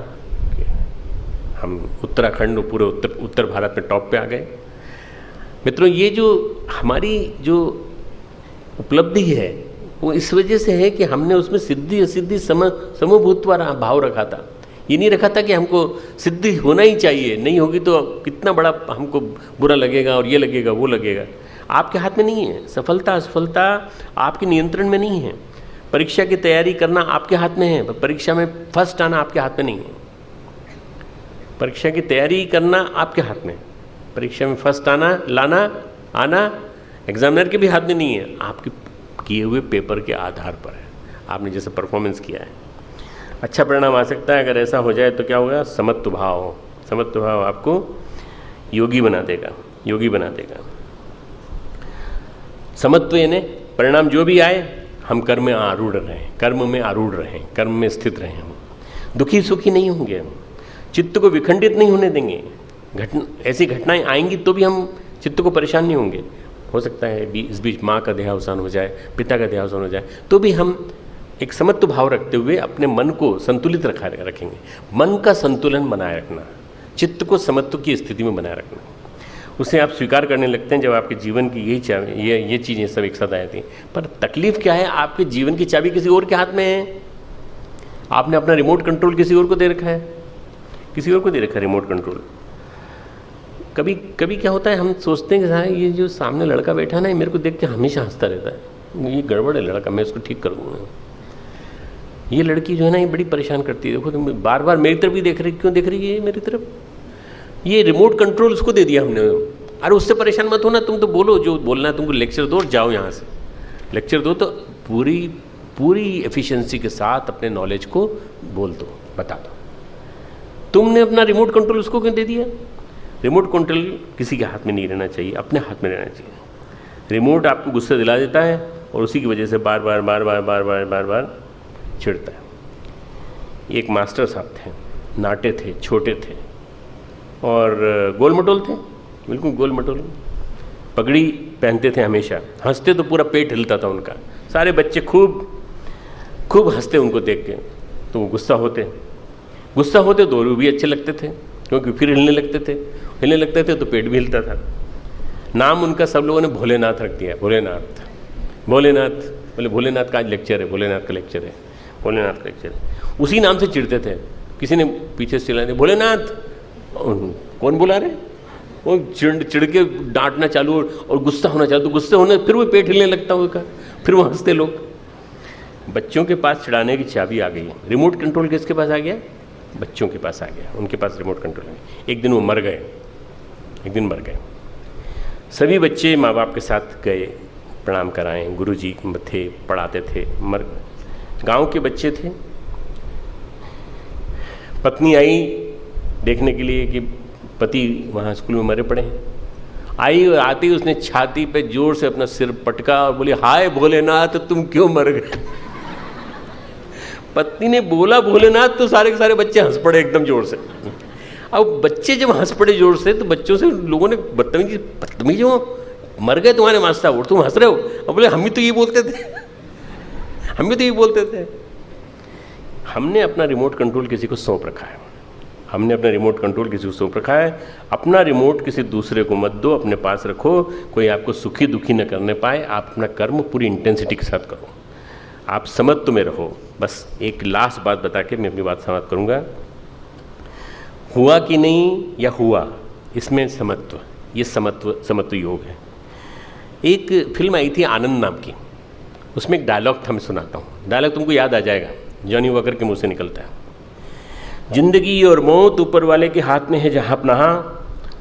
कि हम उत्तराखंड और पूरे उत्तर भारत में टॉप पे आ गए। मित्रों, ये जो हमारी जो उपलब्धि है वो इस वजह से है कि हमने उसमें सिद्धि असिद्धि समभूतवा भाव रखा था। ये नहीं रखा था कि हमको सिद्धि होना ही चाहिए, नहीं होगी तो कितना बड़ा हमको बुरा लगेगा और ये लगेगा वो लगेगा। आपके हाथ में नहीं है। सफलता असफलता आपके नियंत्रण में नहीं है। परीक्षा की तैयारी करना आपके हाथ में है, परीक्षा में फर्स्ट आना आपके हाथ में नहीं है। परीक्षा की तैयारी करना आपके हाथ में, परीक्षा में फर्स्ट आना एग्जामिनर के भी हाथ में नहीं है, आपके किए हुए पेपर के आधार पर है, आपने जैसे परफॉर्मेंस किया है। अच्छा परिणाम आ सकता है। अगर ऐसा हो जाए तो क्या होगा? समत्व भाव। समत्व भाव आपको योगी बना देगा, योगी बना देगा। समत्व यानी परिणाम जो भी आए हम कर्म में आरूढ़ रहें, कर्म में आरूढ़ रहें, कर्म में स्थित रहें। हम दुखी सुखी नहीं होंगे, हम चित्त को विखंडित नहीं होने देंगे। ऐसी घटनाएं आएंगी तो भी हम चित्त को परेशान नहीं होंगे। हो सकता है इस बीच माँ का देहावसान हो जाए, पिता का देहावसान हो जाए, तो भी हम एक समत्व भाव रखते हुए अपने मन को संतुलित रखेंगे। मन का संतुलन बनाए रखना, चित्त को समत्व की स्थिति में बनाए रखना, उसे आप स्वीकार करने लगते हैं जब आपके जीवन की यही चाबी, ये चीज़ें सब एक साथ आती हैं। पर तकलीफ क्या है? आपके जीवन की चाबी किसी और के हाथ में है। आपने अपना रिमोट कंट्रोल किसी और को दे रखा है, किसी और को दे रखा है रिमोट कंट्रोल। कभी कभी क्या होता है, हम सोचते हैं कि हाँ ये जो सामने लड़का बैठा है ना, ये मेरे को देख के हमेशा हंसता रहता है, ये गड़बड़ है लड़का, मैं इसको ठीक कर दूँगा। ये लड़की जो है ना, ये बड़ी परेशान करती है, देखो तुम बार बार मेरी तरफ ही देख रही, क्यों देख रही है ये मेरी तरफ? ये रिमोट कंट्रोल उसको दे दिया हमने। अरे उससे परेशान मत हो ना, तुम तो बोलो जो बोलना है तुमको, लेक्चर दो और जाओ यहाँ से। लेक्चर दो तो पूरी एफिशिएंसी के साथ अपने नॉलेज को बोल दो, बता दो। तुमने अपना रिमोट कंट्रोल उसको क्यों दे दिया? रिमोट कंट्रोल किसी के हाथ में नहीं रहना चाहिए, अपने हाथ में रहना चाहिए। रिमोट आपको गुस्सा दिला देता है और उसी की वजह से बार बार चिढ़ता है। एक मास्टर साहब थे, नाटे थे, छोटे थे और गोल मटोल थे, बिल्कुल गोल मटोल, पगड़ी पहनते थे हमेशा, हंसते तो पूरा पेट हिलता था उनका, सारे बच्चे खूब हंसते उनको देख के। तो वो गुस्सा होते तो वो भी अच्छे लगते थे, क्योंकि फिर हिलने लगते थे तो पेट भी हिलता था। नाम उनका सब लोगों ने भोलेनाथ रख दिया, भोलेनाथ बोले भोलेनाथ का आज लेक्चर है, भोलेनाथ का लेक्चर है। उसी नाम से चिढ़ते थे। किसी ने पीछे से चिल्ला दिया भोलेनाथ, कौन बुला रहे, वो चिढ़ के डांटना चालू और गुस्सा होना चालू, तो गुस्से होने फिर वो पेट हिलने लगता उनका, फिर वो हंसते लोग। बच्चों के पास चिढ़ाने की चाबी आ गई है। रिमोट कंट्रोल किसके पास आ गया? बच्चों के पास आ गया, उनके पास रिमोट कंट्रोल है। एक दिन वो मर गए। सभी बच्चे माँ बाप के साथ गए, प्रणाम कराएं, गुरुजी थे, पढ़ाते थे, मर गए। गाँव के बच्चे थे। पत्नी आई देखने के लिए कि पति वहाँ स्कूल में मरे पड़े हैं। आई और आती उसने छाती पे जोर से अपना सिर पटका और बोली, हाय भोलेनाथ तुम क्यों मर गए? पत्नी ने बोला भोलेनाथ तो सारे के सारे बच्चे हंस पड़े एकदम जोर से। अब बच्चे जब हंस पड़े जोर से तो बच्चों से लोगों ने बदतमीजी हो, मर गए तुम्हारे मास्टर और तुम हंस रहे हो? अब बोले हम भी तो ये बोलते थे। हमने अपना रिमोट कंट्रोल किसी को सौंप रखा है। अपना रिमोट किसी दूसरे को मत दो, अपने पास रखो। कोई आपको सुखी दुखी न करने पाए। आप अपना कर्म पूरी इंटेंसिटी के साथ करो। आप समत्व में रहो। बस एक लास्ट बात बता के मैं अपनी बात समाप्त करूँगा। हुआ कि नहीं या हुआ, इसमें समत्व, ये समत्व योग है। एक फिल्म आई थी आनंद नाम की, उसमें एक डायलॉग था, मैं सुनाता हूँ। डायलॉग तुमको याद आ जाएगा, जॉनी वॉकर के मुंह से निकलता है। जिंदगी और मौत ऊपर वाले के हाथ में है जहाँ अपना,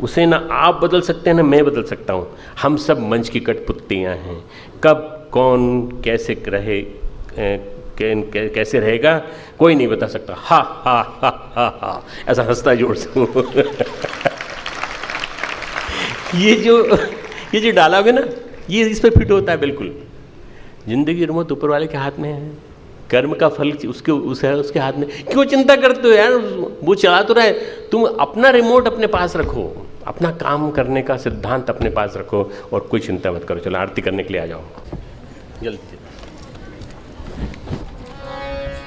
उसे ना आप बदल सकते हैं ना मैं बदल सकता हूँ। हम सब मंच की कठपुतलियाँ हैं। कब कौन कैसे रहे, कैसे रहेगा कोई नहीं बता सकता। हा हा हा हा हा, ऐसा हंसता जोर से। ये जो डायलॉग है ना, ये इस पे फिट होता है बिल्कुल। जिंदगी और मौत ऊपर वाले के हाथ में है, कर्म का फल उसके हाथ में। क्यों चिंता करते हो यार, वो चला तो रहा है। तुम अपना रिमोट अपने पास रखो, अपना काम करने का सिद्धांत अपने पास रखो और कोई चिंता मत करो। चलो आरती करने के लिए आ जाओ जल्दी।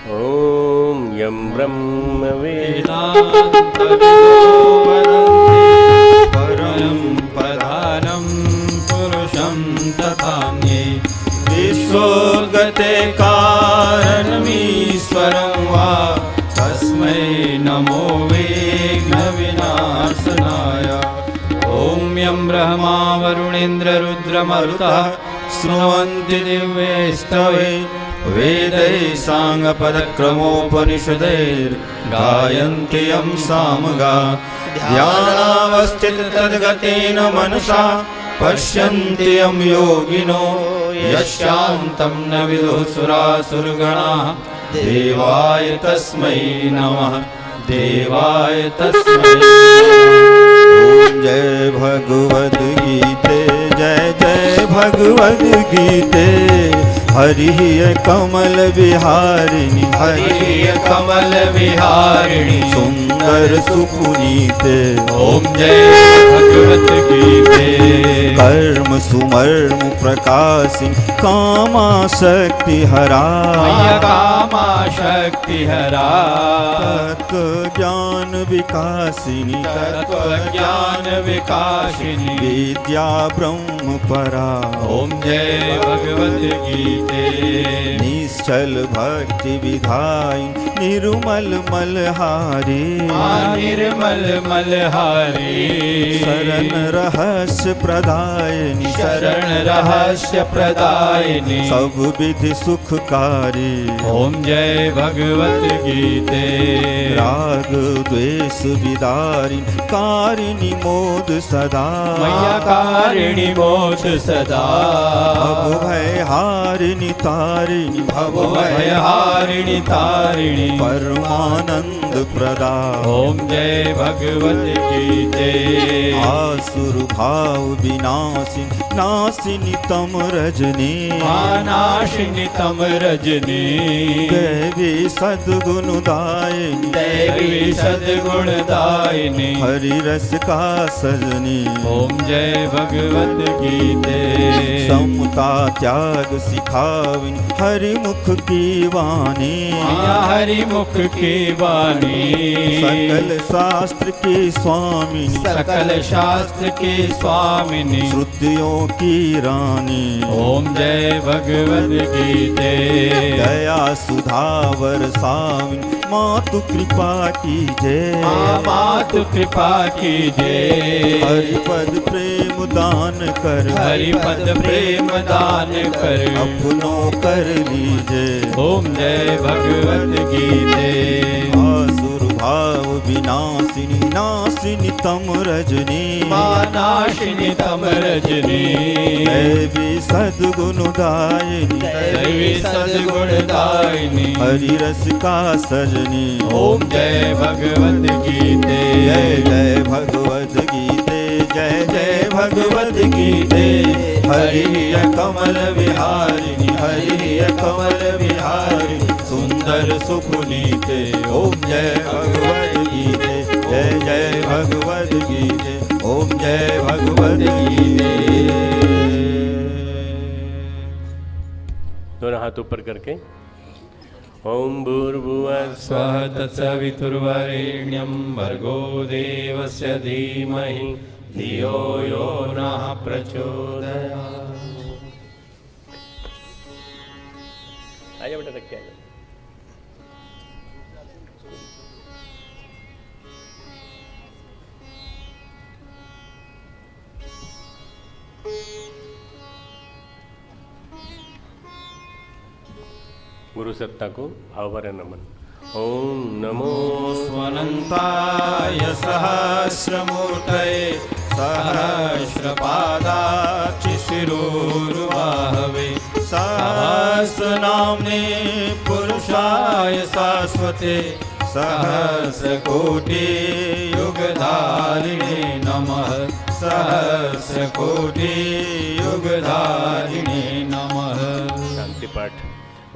ओम यम ब्रह्म परम प्रधानम पुरुषं तथान्ये विश्वोगते कारणमीश्वरं वा तस्मै नमो विघ्न विनाशनाय। ओम यं ब्रह्मा वरुणेन्द्र रुद्रमरुतः शृण्वन्ति दिव्यैस्तवे वेदैः साङ्गपदक्रमोपनिषदैर्गायन्ति यं सामगा। ध्यानावस्थिततद्गतेन मनसा पश्यन्ति यं योगिनो यस्यान्तं न विदुः सुरासुरगणाः। देवाय तस्मै नमः, देवाय तस्मै। ओम जय भगवद गीते, जय जय भगवद गीते। हरि कमल विहारिणी, हरि कमल विहारिणी सुंदर सुपुनीते। ओम जय भगवत गीते। कर्म सुमर्म प्रकाशिनी कामा शक्ति हरा, कामा शक्ति हरा। तत्व ज्ञान विकासिनी, तत्व ज्ञान विकासिनी विद्या ब्रह्म परा। ओम जय भगवत गीते। निश्चल भक्ति विधाई निर्मल मलहारी निर्मल मलहारी शरण रहस्य प्रदायिनी शरण रहस्य प्रदायिनी सब विधि सुखकारी ओम जय भगवत गीते राग द्वेष विदारिणी कारिणी मोद सदा मैया कारिणी मोद सदा भव भय हारिणी तारिणी भव भय हारिणी तारिणी परमानंद प्रदा ओम जय भगवत गीते आसुर भाव विनाशिनी नाशिनी तम रजनी नाशिनी तम रजनी देवी सद्गुणदायिनी देवी सद्गुण दायिनी हरि रस का सजनी ओम जय भगवत गीते समता त्याग सिखाविनी हरि मुख की वाणी माया हरि मुख की वाणी सकल शास्त्र की स्वामिनी सकल शास्त्र की स्वामिनी श्रुतियों की रानी ओम जय भगवत गीते दया सुधावर साविनी मातु कृपा कीजिए मातु कृपा कीजिए हरिपद प्रेम दान कर हरिपद प्रेम दान कर अपनों कर लीजिए ओम जय भगवत गीते आसुर भाव विनाशिनी नाशिनी तम रजनी नाशिनी तम रजनी देवी सद्गुणदायिनी देवी सद्गुण दायिनी हरि रस का सजनी ओम जय भगवत गीते जय जय भगवत गीते जय जय भगवत गीते हरि कमल विहारिणी हरि कमल विहारिणी सुंदर सुपुनीते ओम जय भगवत गीते जय जय भगवत गीते ओम जय भगवत गीते। दोनों हाथ ऊपर करके ओम भूर्भुवः स्वः तत्सवितुर्वरेण्यं भर्गो देवस्य धीमहि धियो यो नः प्रचोदयात्। आजा बेटा रख के आजा। गुरु सत्ता को भावभरे नमन। ओम नमो स्वनन्ताय सहस्रमूर्तये सहस्रपादाक्षिशिरोरुबाहवे सहस्रनाम्ने पुरुषाय शाश्वते सहस्रकोटि युगधारिणे नमः सहस्रकोटि युगधारिणे नमः। शांति पाठ।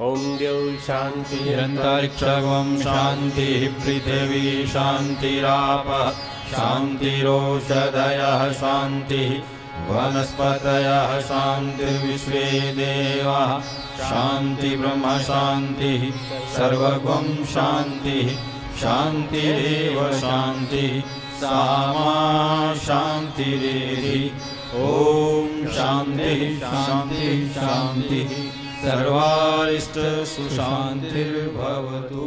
ओम देव शांति निरन्तरिक्षगं शान्तिः पृथिवी शान्तिरापः शान्तिरोषधयः शान्तिः वनस्पतयः शान्तिर्विश्वे देवाः शान्ति ब्रह्म शान्तिः सर्वगं शान्तिः शान्तिरेव शान्तिः सामा शान्तिरेधि। ॐ शान्तिः शान्तिः शान्तिः सर्वारिष्ट सुशान्तिर्भवतु।